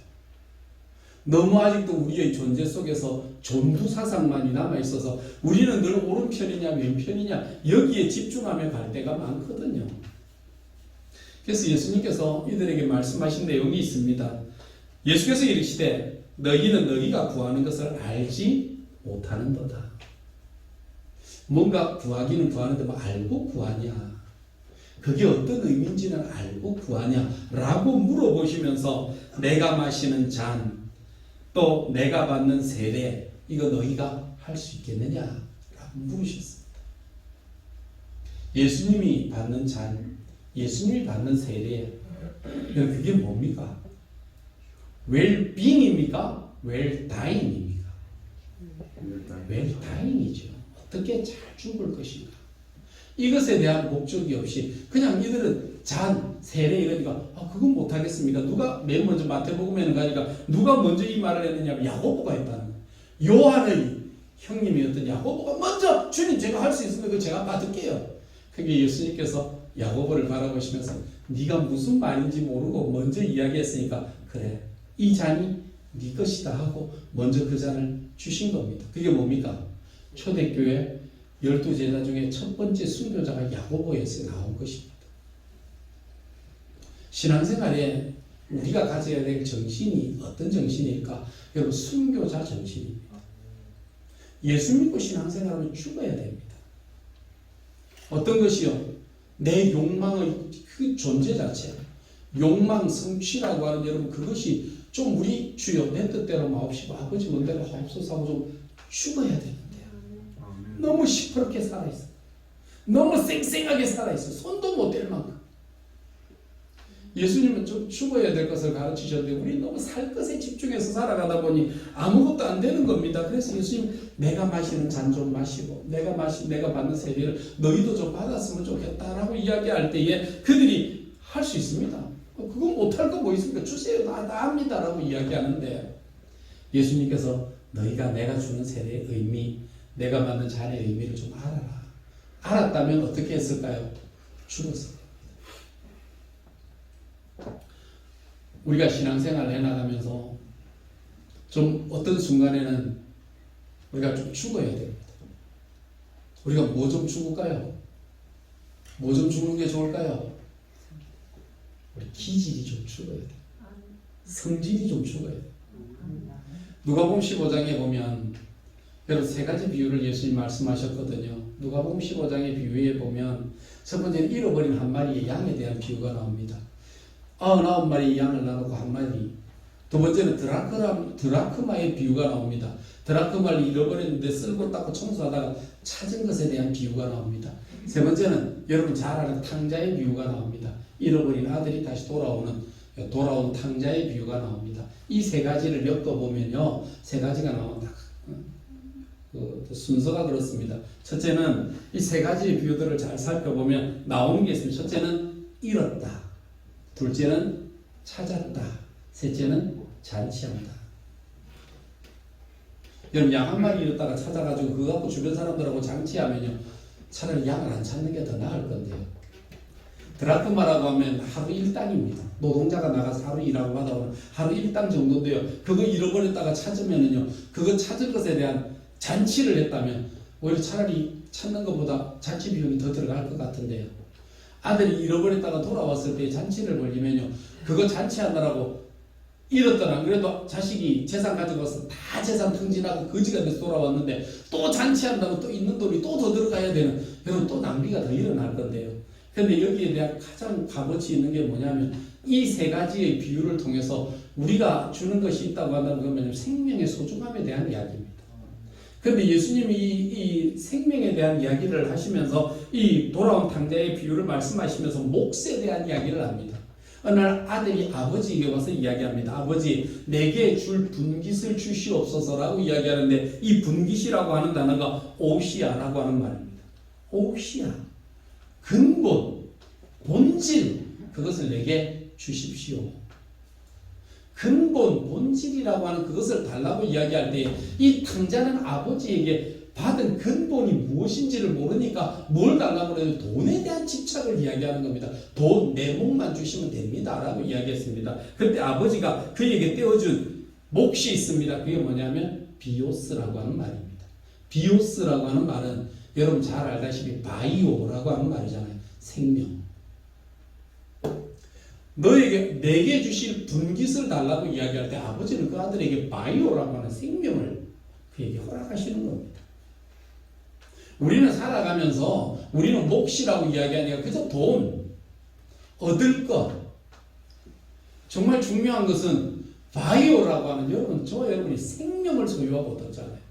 너무 아직도 우리의 존재 속에서 존두 사상만이 남아있어서 우리는 늘 오른편이냐 왼편이냐 여기에 집중하며 갈 때가 많거든요. 그래서 예수님께서 이들에게 말씀하신 내용이 있습니다. 예수께서 이르시되 너희는 너희가 구하는 것을 알지 못하는도다. 뭔가 구하기는 구하는데 뭐 알고 구하냐, 그게 어떤 의미인지는 알고 구하냐 라고 물어보시면서 내가 마시는 잔, 또 내가 받는 세례, 이거 너희가 할 수 있겠느냐 라고 물으셨습니다. 예수님이 받는 잔, 예수님이 받는 세례, 그게 뭡니까? 웰빙입니까? 웰다잉입니까? 웰다잉이죠. 어떻게 잘 죽을 것인가. 이것에 대한 목적이 없이 그냥 이들은 잔, 세례 이러니까 그건 못하겠습니까? 누가 맨 먼저 마태복음에는 가니까 누가 먼저 이 말을 했느냐, 야고보가 했다는 거예요. 요한의 형님이었던 야고보가 먼저 주님 제가 할 수 있으면 그거 제가 받을게요. 그게 예수님께서 야고보를 바라보시면서 네가 무슨 말인지 모르고 먼저 이야기했으니까 그래, 이 잔이 네 것이다 하고 먼저 그 잔을 주신 겁니다. 그게 뭡니까? 초대교회 12제자 중에 첫 번째 순교자가 야고보에서 나온 것입니다. 신앙생활에 우리가 가져야 될 정신이 어떤 정신일까? 여러분, 순교자 정신입니다. 예수 믿고 신앙생활하면 죽어야 됩니다. 어떤 것이요? 내 욕망의 그 존재 자체, 욕망 성취라고 하는, 여러분 그것이 좀 우리 주여 내 뜻대로 마옵시고 아버지 뭔대로 하옵소서 하고 좀 죽어야 되는데요. 너무 시퍼렇게 살아있어. 너무 쌩쌩하게 살아있어. 손도 못 댈 만큼. 예수님은 좀 죽어야 될 것을 가르치셨는데 우리 너무 살 것에 집중해서 살아가다 보니 아무것도 안 되는 겁니다. 그래서 예수님 내가 마시는 잔 좀 마시고 내가 받는 세례를 너희도 좀 받았으면 좋겠다라고 이야기할 때에 그들이 할 수 있습니다. 그건 못할 거 뭐 있습니까? 주세요. 다 합니다라고 이야기하는데 예수님께서 너희가 내가 주는 세례의 의미, 내가 받는 잔의 의미를 좀 알아라 알았다면 어떻게 했을까요? 죽었을 겁니다. 우리가 신앙생활을 해나가면서 좀 어떤 순간에는 우리가 좀 죽어야 됩니다. 우리가 뭐 좀 죽을까요? 뭐 좀 죽는 게 좋을까요? 우리 기질이 좀 죽어야 돼요. 성질이 좀 죽어야 돼요. 누가복음 15장에 보면 여러분 세 가지 비유를 예수님 말씀하셨거든요. 누가복음 15장의 비유에 보면 첫 번째는 잃어버린 한 마리의 양에 대한 비유가 나옵니다. 99마리의 양을 나누고 한 마리. 두 번째는 드라크마의 비유가 나옵니다. 드라크마를 잃어버렸는데 쓸고 닦고 청소하다가 찾은 것에 대한 비유가 나옵니다. 세 번째는 여러분 잘 아는 탕자의 비유가 나옵니다. 잃어버린 아들이 다시 돌아온 탕자의 비유가 나옵니다. 이 세 가지를 엮어보면요, 세 가지가 나온다. 순서가 그렇습니다. 첫째는 이 세 가지의 비유들을 잘 살펴보면 나오는 게 있습니다. 첫째는 잃었다. 둘째는 찾았다. 셋째는 잔치한다. 여러분 양 한 마리 잃었다가 찾아가지고 그거 갖고 주변 사람들하고 잔치하면요, 차라리 양을 안 찾는 게 더 나을 건데요. 드라크마라고 하면 하루 1당입니다. 노동자가 나가서 하루 일하고 받아오는 하루 1당 정도인데요. 그거 잃어버렸다가 찾으면은요, 그거 찾은 것에 대한 잔치를 했다면 오히려 차라리 찾는 것보다 잔치 비용이 더 들어갈 것 같은데요. 아들이 잃어버렸다가 돌아왔을 때 잔치를 벌리면요, 그거 잔치하느라고 잃었던 안 그래도 자식이 재산 가지고 와서 다 재산 승진하고 거지가 돼서 돌아왔는데 또 잔치한다고 또 있는 돈이 또 더 들어가야 되는, 여러분 또 낭비가 더 일어날 건데요. 근데 여기에 대한 가장 값어치 있는 게 뭐냐면 이 세 가지의 비유를 통해서 우리가 주는 것이 있다고 한다면 그러면 생명의 소중함에 대한 이야기입니다. 근데 예수님이 이 생명에 대한 이야기를 하시면서 이 돌아온 탕자의 비유를 말씀하시면서 몫에 대한 이야기를 합니다. 어느 날 아들이 아버지에게 와서 이야기합니다. 아버지, 내게 줄 분깃을 주시옵소서라고 이야기하는데 이 분깃이라고 하는 단어가 오시아라고 하는 말입니다. 오시아, 근본, 본질, 그것을 내게 주십시오. 근본, 본질이라고 하는 그것을 달라고 이야기할 때 이 탕자는 아버지에게 받은 근본이 무엇인지를 모르니까 뭘 달라고 해도 돈에 대한 집착을 이야기하는 겁니다. 돈, 내 몫만 주시면 됩니다 라고 이야기했습니다. 그때 아버지가 그에게 떼어준 몫이 있습니다. 그게 뭐냐면 비오스라고 하는 말입니다. 비오스라고 하는 말은 여러분 잘 알다시피 바이오라고 하는 말이잖아요. 생명. 내게 주실 분깃을 달라고 이야기할 때 아버지는 그 아들에게 바이오라고 하는 생명을 그에게 허락하시는 겁니다. 우리는 살아가면서 우리는 몫이라고 이야기하니까 그저 돈, 얻을 것. 정말 중요한 것은 바이오라고 하는 여러분이 생명을 소유하고 얻었잖아요.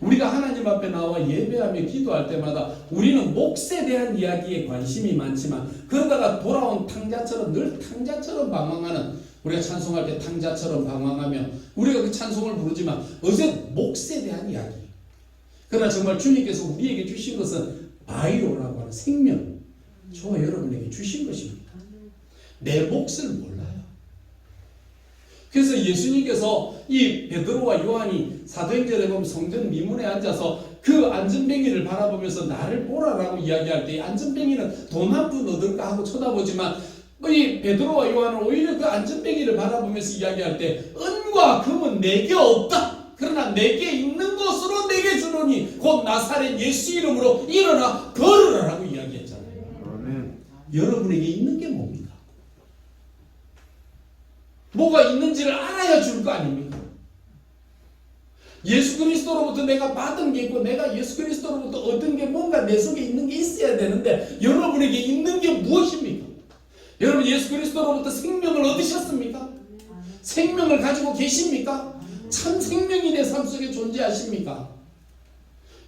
우리가 하나님 앞에 나와 예배하며 기도할 때마다 우리는 몫에 대한 이야기에 관심이 많지만 그러다가 돌아온 탕자처럼 늘 탕자처럼 방황하는, 우리가 찬송할 때 탕자처럼 방황하며 우리가 그 찬송을 부르지만 어제 몫에 대한 이야기. 그러나 정말 주님께서 우리에게 주신 것은 바이오라고 하는 생명, 저와 여러분에게 주신 것입니다. 내 몫을 몰라요. 그래서 예수님께서 이 베드로와 요한이 사도행전에 보면 성전 미문에 앉아서 그 안전뱅이를 바라보면서 나를 보라라고 이야기할 때 안전뱅이는 돈 한 푼 얻을까 하고 쳐다보지만 이 베드로와 요한은 오히려 그 안전뱅이를 바라보면서 이야기할 때 은과 금은 내게 없다. 그러나 내게 있는 것으로 내게 주노니 곧 나사렛 예수 이름으로 일어나 걸으라라고 이야기했잖아요. 아멘. 여러분에게 있는 게 뭡니까? 뭐가 있는지를 알아야 줄 거 아닙니까? 예수 그리스도로부터 내가 받은 게 있고 내가 예수 그리스도로부터 얻은 게 뭔가 내 속에 있는 게 있어야 되는데 여러분에게 있는 게 무엇입니까? 여러분 예수 그리스도로부터 생명을 얻으셨습니까? 생명을 가지고 계십니까? 참 생명이 내 삶 속에 존재하십니까?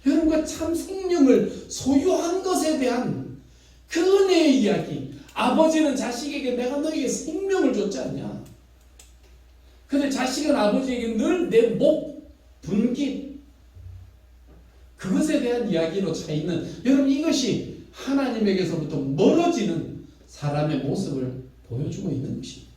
여러분과 참 생명을 소유한 것에 대한 그 은혜의 이야기. 아버지는 자식에게 내가 너에게 생명을 줬지 않냐? 근데 자식은 아버지에게 늘 내 목, 분깃, 그것에 대한 이야기로 차 있는, 여러분 이것이 하나님에게서부터 멀어지는 사람의 모습을 보여주고 있는 것입니다.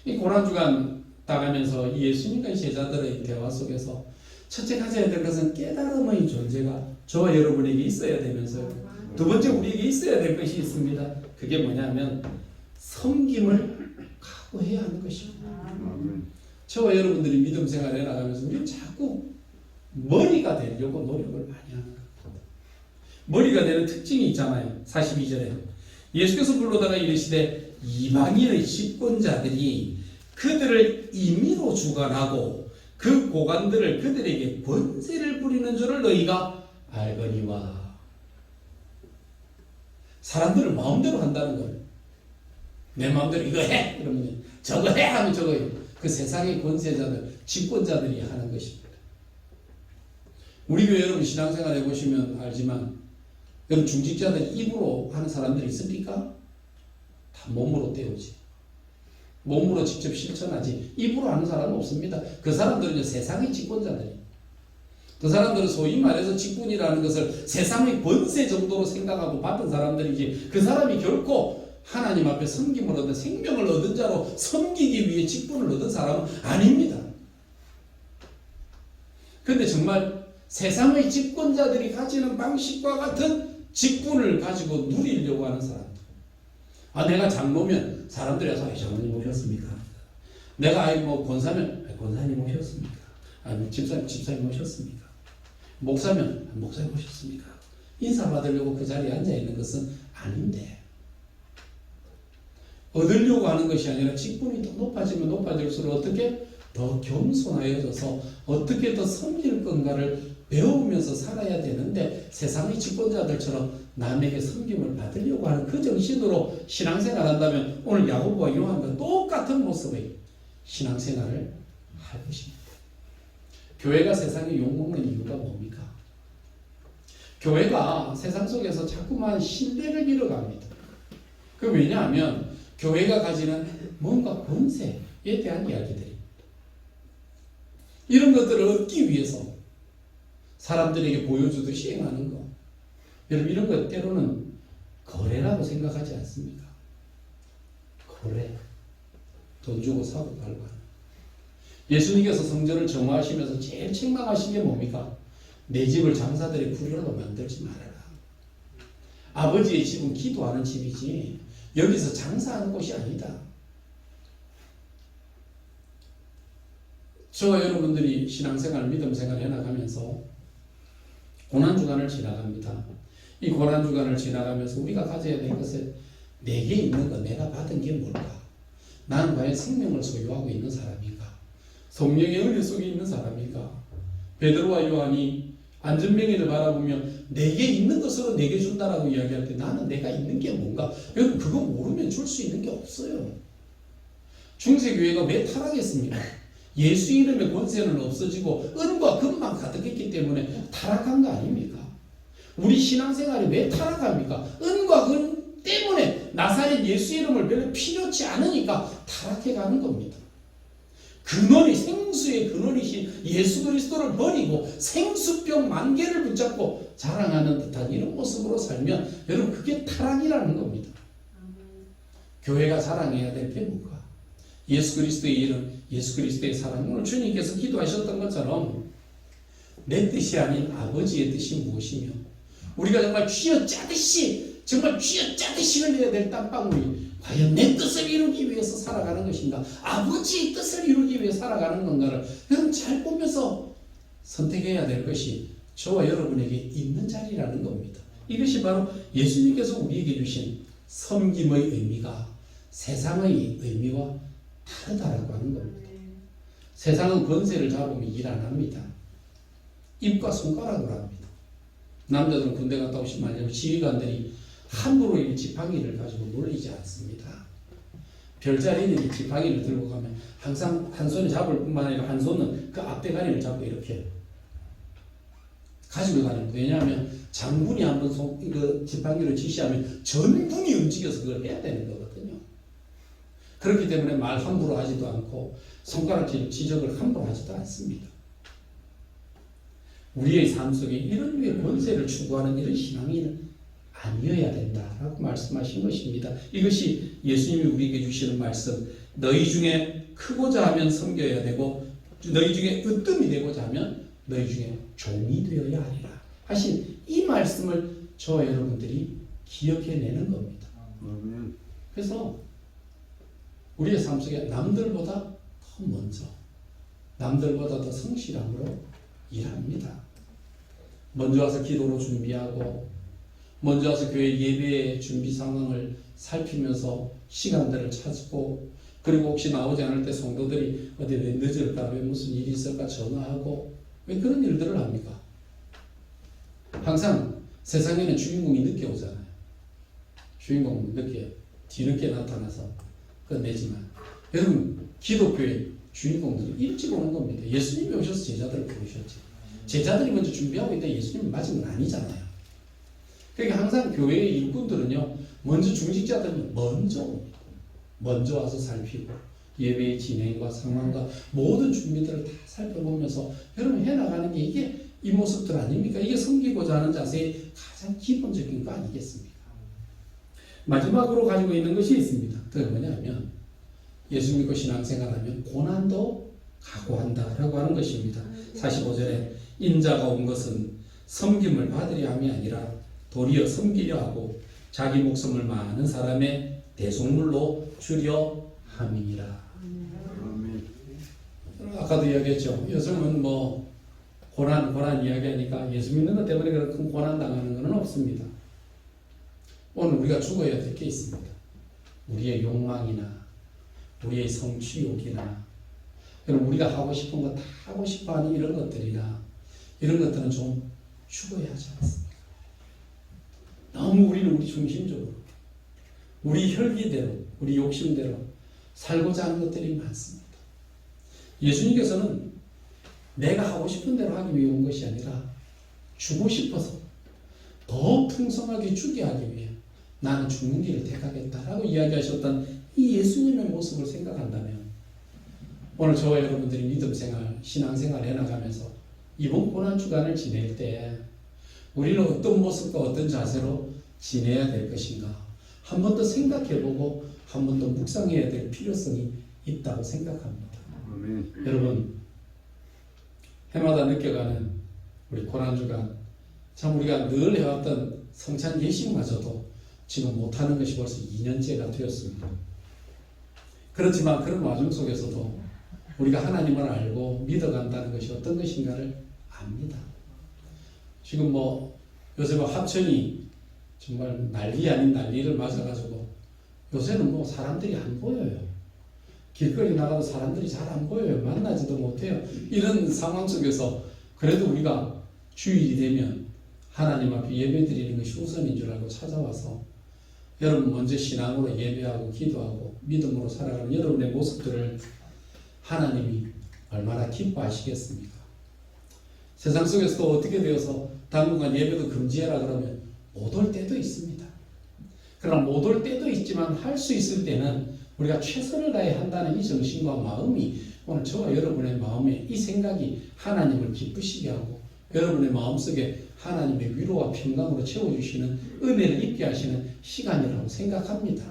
이 고난주간 나가면서 예수님과 제자들의 대화 속에서 첫째 가져야 될 것은 깨달음의 존재가 저와 여러분에게 있어야 되면서요. 두 번째 우리에게 있어야 될 것이 있습니다. 그게 뭐냐면 섬김을 각오해야 하는 것입니다. 저와 여러분들이 믿음 생활을 해나가면서 우리는 자꾸 머리가 되려고 노력을 많이 하는 겁니다. 머리가 되는 특징이 있잖아요. 42절에 예수께서 불러다가 이르시되 이방인의 집권자들이 그들을 임의로 주관하고 그 고관들을 그들에게 권세를 부리는 줄을 너희가 알거니와. 사람들을 마음대로 한다는 거예요. 내 마음대로 이거 해! 이러면 저거 해! 하면 저거예요. 그 세상의 권세자들, 집권자들이 하는 것입니다. 우리 교회 여러분 신앙생활 해보시면 알지만 여러분 중직자들 입으로 하는 사람들이 있습니까? 다 몸으로 때우지. 몸으로 직접 실천하지. 입으로 하는 사람은 없습니다. 그 사람들은 세상의 집권자들이에요. 그 사람들은 소위 말해서 직분이라는 것을 세상의 권세 정도로 생각하고 받은 사람들이지 그 사람이 결코 하나님 앞에 섬김을 얻은 생명을 얻은 자로 섬기기 위해 직분을 얻은 사람은 아닙니다. 그런데 정말 세상의 집권자들이 가지는 방식과 같은 직분을 가지고 누리려고 하는 사람들. 내가 장로면 사람들이 와서 장로님 오셨습니까? 내가 권사면 권사님 오셨습니까? 집사님 오셨습니까? 목사면 목사님 오셨습니까? 인사받으려고 그 자리에 앉아있는 것은 아닌데 얻으려고 하는 것이 아니라 직분이 더 높아지면 높아질수록 어떻게 더 겸손하여져서 어떻게 더 섬길 건가를 배우면서 살아야 되는데 세상의 집권자들처럼 남에게 섬김을 받으려고 하는 그 정신으로 신앙생활 한다면 오늘 야고보와 요한과 똑같은 모습의 신앙생활을 할 것입니다. 교회가 세상에 욕먹는 이유가 뭡니까? 교회가 세상 속에서 자꾸만 신뢰를 잃어갑니다. 왜냐하면 교회가 가지는 뭔가 권세에 대한 이야기들입니다. 이런 것들을 얻기 위해서 사람들에게 보여주듯이 행하는 것. 여러분 이런 것 때로는 거래라고 생각하지 않습니까? 거래. 돈 주고 사고 팔고 하는. 예수님께서 성전을 정화하시면서 제일 책망하신 게 뭡니까? 내 집을 장사들의 구려로 만들지 말아라. 아버지의 집은 기도하는 집이지 여기서 장사하는 곳이 아니다. 저와 여러분들이 신앙생활, 믿음생활 해나가면서 고난주간을 지나갑니다. 이 고난주간을 지나가면서 우리가 가져야 될 것은 내게 있는 것, 내가 받은 게 뭘까? 나는 과연 생명을 소유하고 있는 사람인가? 성령의 은혜 속에 있는 사람인가? 베드로와 요한이 안전병이를 바라보며 내게 있는 것으로 내게 준다라고 이야기할 때 나는 내가 있는 게 뭔가? 여러분 그거 모르면 줄 수 있는 게 없어요. 중세교회가 왜 타락했습니까? 예수 이름의 권세는 없어지고 은과 금만 가득했기 때문에 타락한 거 아닙니까? 우리 신앙생활이 왜 타락합니까? 은과 금 때문에 나사렛 예수 이름을 별로 필요치 않으니까 타락해가는 겁니다. 근원이 생수의 근원이신 예수 그리스도를 버리고 생수병 만개를 붙잡고 자랑하는 듯한 이런 모습으로 살면 여러분 그게 타락이라는 겁니다. 교회가 자랑해야 될 게 뭔가? 예수 그리스도의 이름, 예수 그리스도의 사랑. 오늘 주님께서 기도하셨던 것처럼 내 뜻이 아닌 아버지의 뜻이 무엇이며 우리가 정말 쥐어짜듯이 흘려야 될 땀방울이 과연 내 뜻을 이루기 위해서 살아가는 것인가? 아버지의 뜻을 이루기 위해 살아가는 건가를 여러분 잘 보면서 선택해야 될 것이 저와 여러분에게 있는 자리라는 겁니다. 이것이 바로 예수님께서 우리에게 주신 섬김의 의미가 세상의 의미와 다르다라고 하는 겁니다. 세상은 권세를 잡으면 일 안 합니다. 입과 손가락으로 합니다. 남자들은 군대 갔다 오시면 알죠. 지휘관들이 함부로 이 지팡이를 가지고 놀리지 않습니다. 별자리들이 지팡이를 들고 가면 항상 한 손에 잡을 뿐만 아니라 한 손은 그 앞대가리를 잡고 이렇게 가지고 다닙니다. 왜냐하면 장군이 한번 그 지팡이를 지시하면 전군이 움직여서 그걸 해야 되는 거거든요. 그렇기 때문에 말 함부로 하지도 않고 손가락 지적을 함부로 하지도 않습니다. 우리의 삶 속에 이런 류의 권세를 추구하는 이런 신앙이 아니어야 된다라고 말씀하신 것입니다. 이것이 예수님이 우리에게 주시는 말씀. 너희 중에 크고자 하면 섬겨야 되고 너희 중에 으뜸이 되고자 하면 너희 중에 종이 되어야 하리라 하신 이 말씀을 저와 여러분들이 기억해내는 겁니다. 아멘. 그래서 우리의 삶 속에 남들보다 더 먼저, 남들보다 더 성실함으로 일합니다. 먼저 와서 기도로 준비하고, 먼저 와서 교회 예배 준비 상황을 살피면서 시간들을 찾고, 그리고 혹시 나오지 않을 때 성도들이 어디 왜 늦을까, 왜 무슨 일이 있을까 전화하고, 왜 그런 일들을 합니까? 항상 세상에는 주인공이 늦게 오잖아요. 주인공은 늦게, 뒤늦게 나타나서 끝내지만, 여러분 기독교의 주인공들은 일찍 오는 겁니다. 예수님이 오셔서 제자들을 부르셨지. 제자들이 먼저 준비하고 있는데 예수님이 맞은 건 아니잖아요. 그러니까 항상 교회의 일꾼들은요, 먼저 중직자들은 먼저 옵니다. 먼저 와서 살피고 예배의 진행과 상황과 모든 준비들을 다 살펴보면서 여러분 해나가는 게 이게 이 모습들 아닙니까? 이게 섬기고자 하는 자세의 가장 기본적인 거 아니겠습니까? 마지막으로 가지고 있는 것이 있습니다. 그게 뭐냐면 예수 믿고 신앙생활하면 고난도 각오한다라고 하는 것입니다. 45절에 인자가 온 것은 섬김을 받으려 함이 아니라 도리어 섬기려 하고 자기 목숨을 많은 사람의 대속물로 주려 함이니라. 아멘. 아까도 이야기했죠. 요즘은 뭐 고난 이야기하니까 예수 믿는 것 때문에 그런 큰 고난 당하는 것은 없습니다. 오늘 우리가 죽어야 될 게 있습니다. 우리의 욕망이나 우리의 성취욕이나 여러분 우리가 하고 싶은 거 다 하고 싶어하는 이런 것들이나 이런 것들은 좀 죽어야 하지 않습니까? 너무 우리는 우리 중심적으로 우리 혈기대로 우리 욕심대로 살고자 하는 것들이 많습니다. 예수님께서는 내가 하고 싶은 대로 하기 위해 온 것이 아니라 주고 싶어서 더 풍성하게 주게 하기 위해 나는 죽는 길을 택하겠다라고 이야기하셨던 이 예수님의 모습을 생각한다면 오늘 저와 여러분들이 믿음 생활, 신앙 생활 해나가면서 이번 고난 주간을 지낼 때 우리는 어떤 모습과 어떤 자세로 지내야 될 것인가 한 번 더 생각해보고 한 번 더 묵상해야 될 필요성이 있다고 생각합니다. 아멘. 여러분 해마다 느껴가는 우리 고난 주간 참 우리가 늘 해왔던 성찬 예식마저도 지금 못하는 것이 벌써 2년째가 되었습니다. 그렇지만 그런 와중 속에서도 우리가 하나님을 알고 믿어간다는 것이 어떤 것인가를 압니다. 지금 뭐 요새 뭐 합천이 정말 난리 아닌 난리를 맞아가지고 요새는 뭐 사람들이 안 보여요. 길거리 나가도 사람들이 잘 안 보여요. 만나지도 못해요. 이런 상황 속에서 그래도 우리가 주일이 되면 하나님 앞에 예배 드리는 것이 우선인 줄 알고 찾아와서 여러분 먼저 신앙으로 예배하고 기도하고 믿음으로 살아가는 여러분의 모습들을 하나님이 얼마나 기뻐하시겠습니까? 세상 속에서도 어떻게 되어서 당분간 예배도 금지해라 그러면 못 올 때도 있습니다. 그러나 못 올 때도 있지만 할 수 있을 때는 우리가 최선을 다해 한다는 이 정신과 마음이 오늘 저와 여러분의 마음에 이 생각이 하나님을 기쁘시게 하고 여러분의 마음속에 하나님의 위로와 평강으로 채워주시는 은혜를 입게 하시는 시간이라고 생각합니다.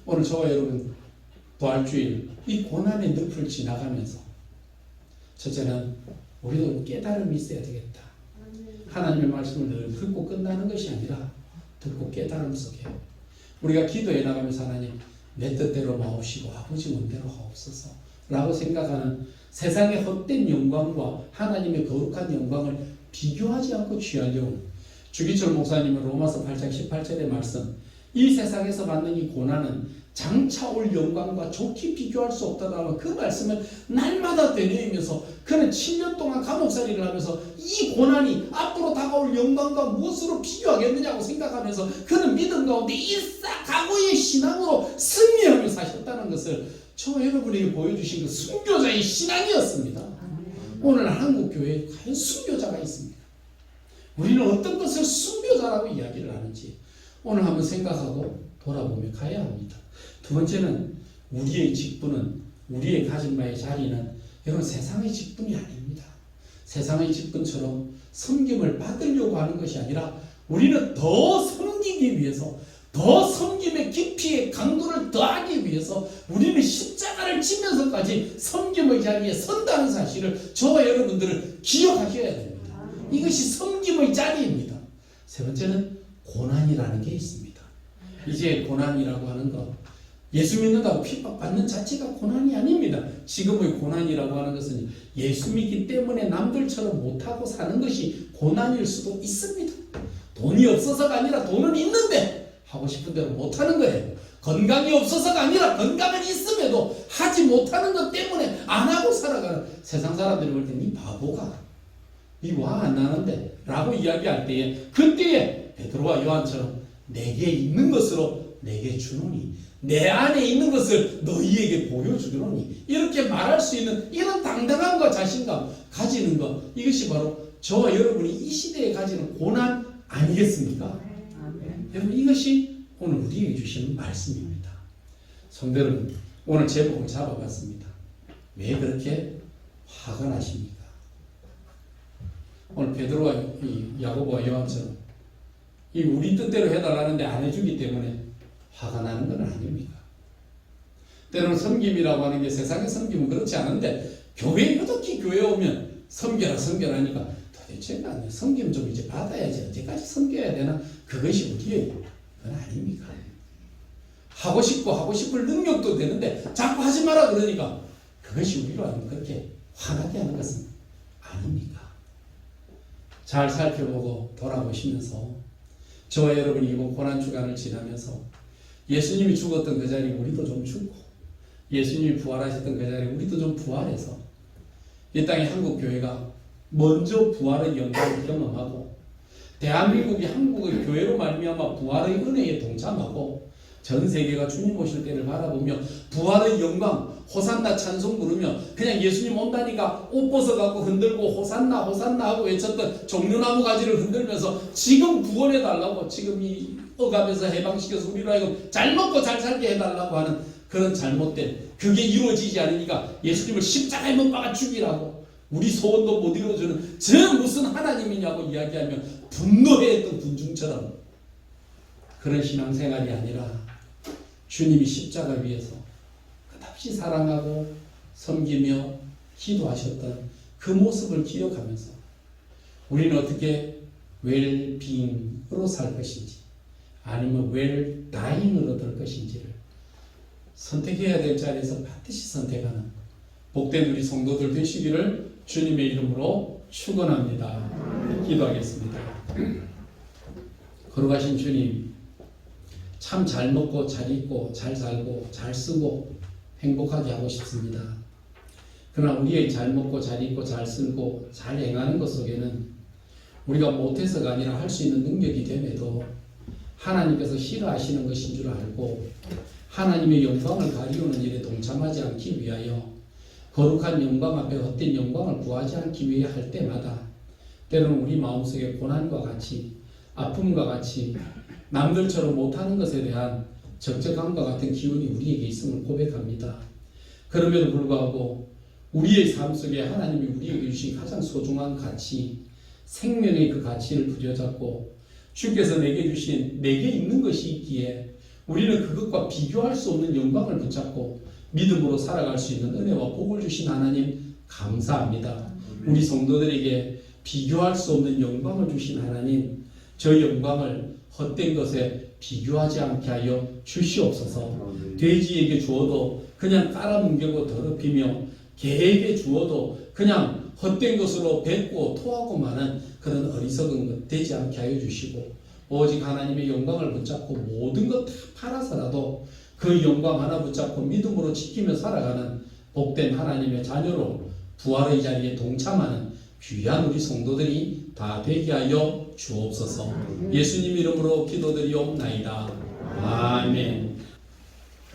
오늘 저와 여러분 부활주일 이 고난의 늪을 지나가면서 첫째는 우리도 깨달음이 있어야 되겠다. 하나님의 말씀을 늘 듣고 끝나는 것이 아니라 듣고 깨달음 속에 우리가 기도해 나가면서 하나님 내 뜻대로 마옵시고 아버지 원대로 하옵소서 라고 생각하는 세상의 헛된 영광과 하나님의 거룩한 영광을 비교하지 않고 취하려는 주기철 목사님은 로마서 8장 18절의 말씀 이 세상에서 받는 이 고난은 장차 올 영광과 좋게 비교할 수 없다라는 그 말씀을 날마다 되뇌이면서 그는 7년 동안 감옥살이를 하면서 이 고난이 앞으로 다가올 영광과 무엇으로 비교하겠느냐고 생각하면서 그는 믿음 가운데 일사각오의 신앙으로 승리하며 사셨다는 것을 저와 여러분에게 보여주신 그 순교자의 신앙이었습니다. 오늘 한국 교회에 과연 순교자가 있습니다. 우리는 어떤 것을 순교자라고 이야기를 하는지 오늘 한번 생각하고 돌아보며 가야 합니다. 두 번째는 우리의 직분은 우리의 가진 바의 자리는 여러분 세상의 직분이 아닙니다. 세상의 직분처럼 섬김을 받으려고 하는 것이 아니라 우리는 더 섬기기 위해서 더 섬김의 깊이의 강도를 더하기 위해서 우리는 십자가를 지면서까지 섬김의 자리에 선다는 사실을 저와 여러분들은 기억하셔야 됩니다. 이것이 섬김의 자리입니다. 세 번째는 고난이라는 게 있습니다. 이제 고난이라고 하는 것, 예수 믿는다고 핍박받는 자체가 고난이 아닙니다. 지금의 고난이라고 하는 것은 예수 믿기 때문에 남들처럼 못하고 사는 것이 고난일 수도 있습니다. 돈이 없어서가 아니라 돈은 있는데 하고 싶은 대로 못하는 거예요. 건강이 없어서가 아니라 건강은 있음에도 하지 못하는 것 때문에 안 하고 살아가는, 세상 사람들이 볼 때는 이 바보가 이 화 안 나는데 라고 이야기할 때에, 그때에 베드로와 요한처럼 내게 있는 것으로 내게 주노니, 내 안에 있는 것을 너희에게 보여주노니, 이렇게 말할 수 있는 이런 당당함과 자신감 가지는 것, 이것이 바로 저와 여러분이 이 시대에 가지는 고난 아니겠습니까? 여러분, 이것이 오늘 우리에게 주시는 말씀입니다. 성도 여러분, 오늘 제목을 잡아봤습니다. 왜 그렇게 화가 나십니까? 오늘 베드로와 야고보와 요한처럼 이 우리 뜻대로 해달라는데 안 해주기 때문에 화가 나는 건 아닙니다. 때로는 섬김이라고 하는 게, 세상의 섬김은 그렇지 않은데 교회에, 특히 교회에 오면 섬겨라 하니까 도대체 섬김 좀 이제 받아야지, 언제까지 섬겨야 되나, 그것이 우리의 그건 아닙니까? 하고 싶을 능력도 되는데 자꾸 하지 마라 그러니까 그것이 우리로 하면 그렇게 화나게 하는 것은 아닙니까? 잘 살펴보고 돌아보시면서 저와 여러분이 이번 고난주간을 지나면서 예수님이 죽었던 그 자리에 우리도 좀 죽고, 예수님이 부활하셨던 그 자리에 우리도 좀 부활해서 이 땅의 한국교회가 먼저 부활의 영광을 경험하고, 대한민국이 한국의 교회로 말미암아 부활의 은혜에 동참하고, 전 세계가 주님 오실 때를 바라보며 부활의 영광, 호산나 찬송 부르며 그냥 예수님 온다니까 옷 벗어갖고 흔들고 호산나 하고 외쳤던 종려나무 가지를 흔들면서 지금 구원해달라고, 지금 이 억압에서 해방시켜서 우리로 하여금 잘 먹고 잘 살게 해달라고 하는 그런 잘못된, 그게 이루어지지 않으니까 예수님을 십자가에 못 박아 죽이라고, 우리 소원도 못 이루어주는 저 무슨 하나님이냐고 이야기하며 분노했던 군중처럼 그런 신앙생활이 아니라, 주님이 십자가 위에서 끝없이 사랑하고 섬기며 기도하셨던 그 모습을 기억하면서 우리는 어떻게 웰빙으로 살 것인지, 아니면 웰다잉으로 될 것인지를 선택해야 될 자리에서 반드시 선택하는 복된 우리 성도들 되시기를 주님의 이름으로 축원합니다. 기도하겠습니다. 거룩하신 주님, 참 잘 먹고 잘 입고 잘 살고 잘 쓰고 행복하게 하고 싶습니다. 그러나 우리의 잘 먹고 잘 입고 잘 쓰고 잘 행하는 것 속에는 우리가 못해서가 아니라 할 수 있는 능력이 됨에도 하나님께서 싫어하시는 것인 줄 알고, 하나님의 영광을 가리우는 일에 동참하지 않기 위하여 거룩한 영광 앞에 헛된 영광을 구하지 않기 위해 할 때마다 때로는 우리 마음속에 고난과 같이, 아픔과 같이, 남들처럼 못하는 것에 대한 적적함과 같은 기운이 우리에게 있음을 고백합니다. 그럼에도 불구하고 우리의 삶 속에 하나님이 우리에게 주신 가장 소중한 가치, 생명의 그 가치를 부여잡고 주께서 내게 주신, 내게 있는 것이 있기에 우리는 그것과 비교할 수 없는 영광을 붙잡고 믿음으로 살아갈 수 있는 은혜와 복을 주신 하나님 감사합니다. 우리 성도들에게 비교할 수 없는 영광을 주신 하나님, 저 영광을 헛된 것에 비교하지 않게 하여 주시옵소서. 돼지에게 주어도 그냥 깔아뭉개고 더럽히며, 개에게 주어도 그냥 헛된 것으로 뱉고 토하고 마는 그런 어리석은 것 되지 않게 하여 주시고, 오직 하나님의 영광을 붙잡고 모든 것 다 팔아서라도 그 영광 하나 붙잡고 믿음으로 지키며 살아가는 복된 하나님의 자녀로 부활의 자리에 동참하는 귀한 우리 성도들이 다 되게 하여 주옵소서. 예수님 이름으로 기도드리옵나이다. 아멘.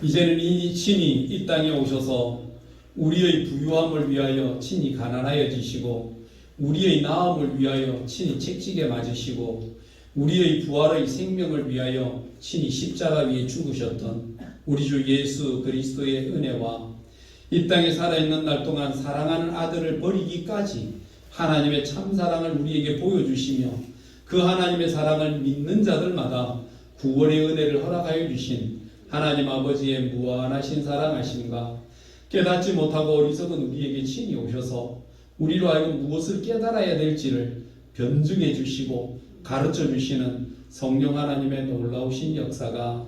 이제는 이 친히 이 땅에 오셔서 우리의 부유함을 위하여 친히 가난하여지시고, 우리의 나음을 위하여 친히 채찍에 맞으시고, 우리의 부활의 생명을 위하여 친히 십자가 위에 죽으셨던 우리 주 예수 그리스도의 은혜와 이 땅에 살아있는 날 동안 사랑하는 아들을 버리기까지 하나님의 참사랑을 우리에게 보여주시며, 그 하나님의 사랑을 믿는 자들마다 구원의 은혜를 허락하여 주신 하나님 아버지의 무한하신 사랑하심과 깨닫지 못하고 어리석은 우리에게 친히 오셔서 우리로 하여금 무엇을 깨달아야 될지를 변증해 주시고 가르쳐 주시는 성령 하나님의 놀라우신 역사가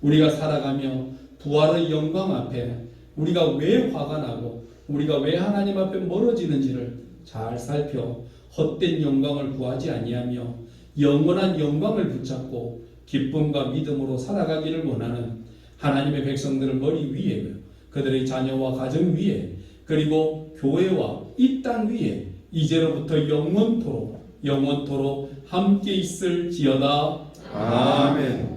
우리가 살아가며 부활의 영광 앞에 우리가 왜 화가 나고 우리가 왜 하나님 앞에 멀어지는지를 잘 살펴 헛된 영광을 구하지 아니하며 영원한 영광을 붙잡고 기쁨과 믿음으로 살아가기를 원하는 하나님의 백성들을 머리 위에 그들의 자녀와 가정 위에 그리고 교회와 이 땅 위에 이제로부터 영원토록 함께 있을지어다. 아멘.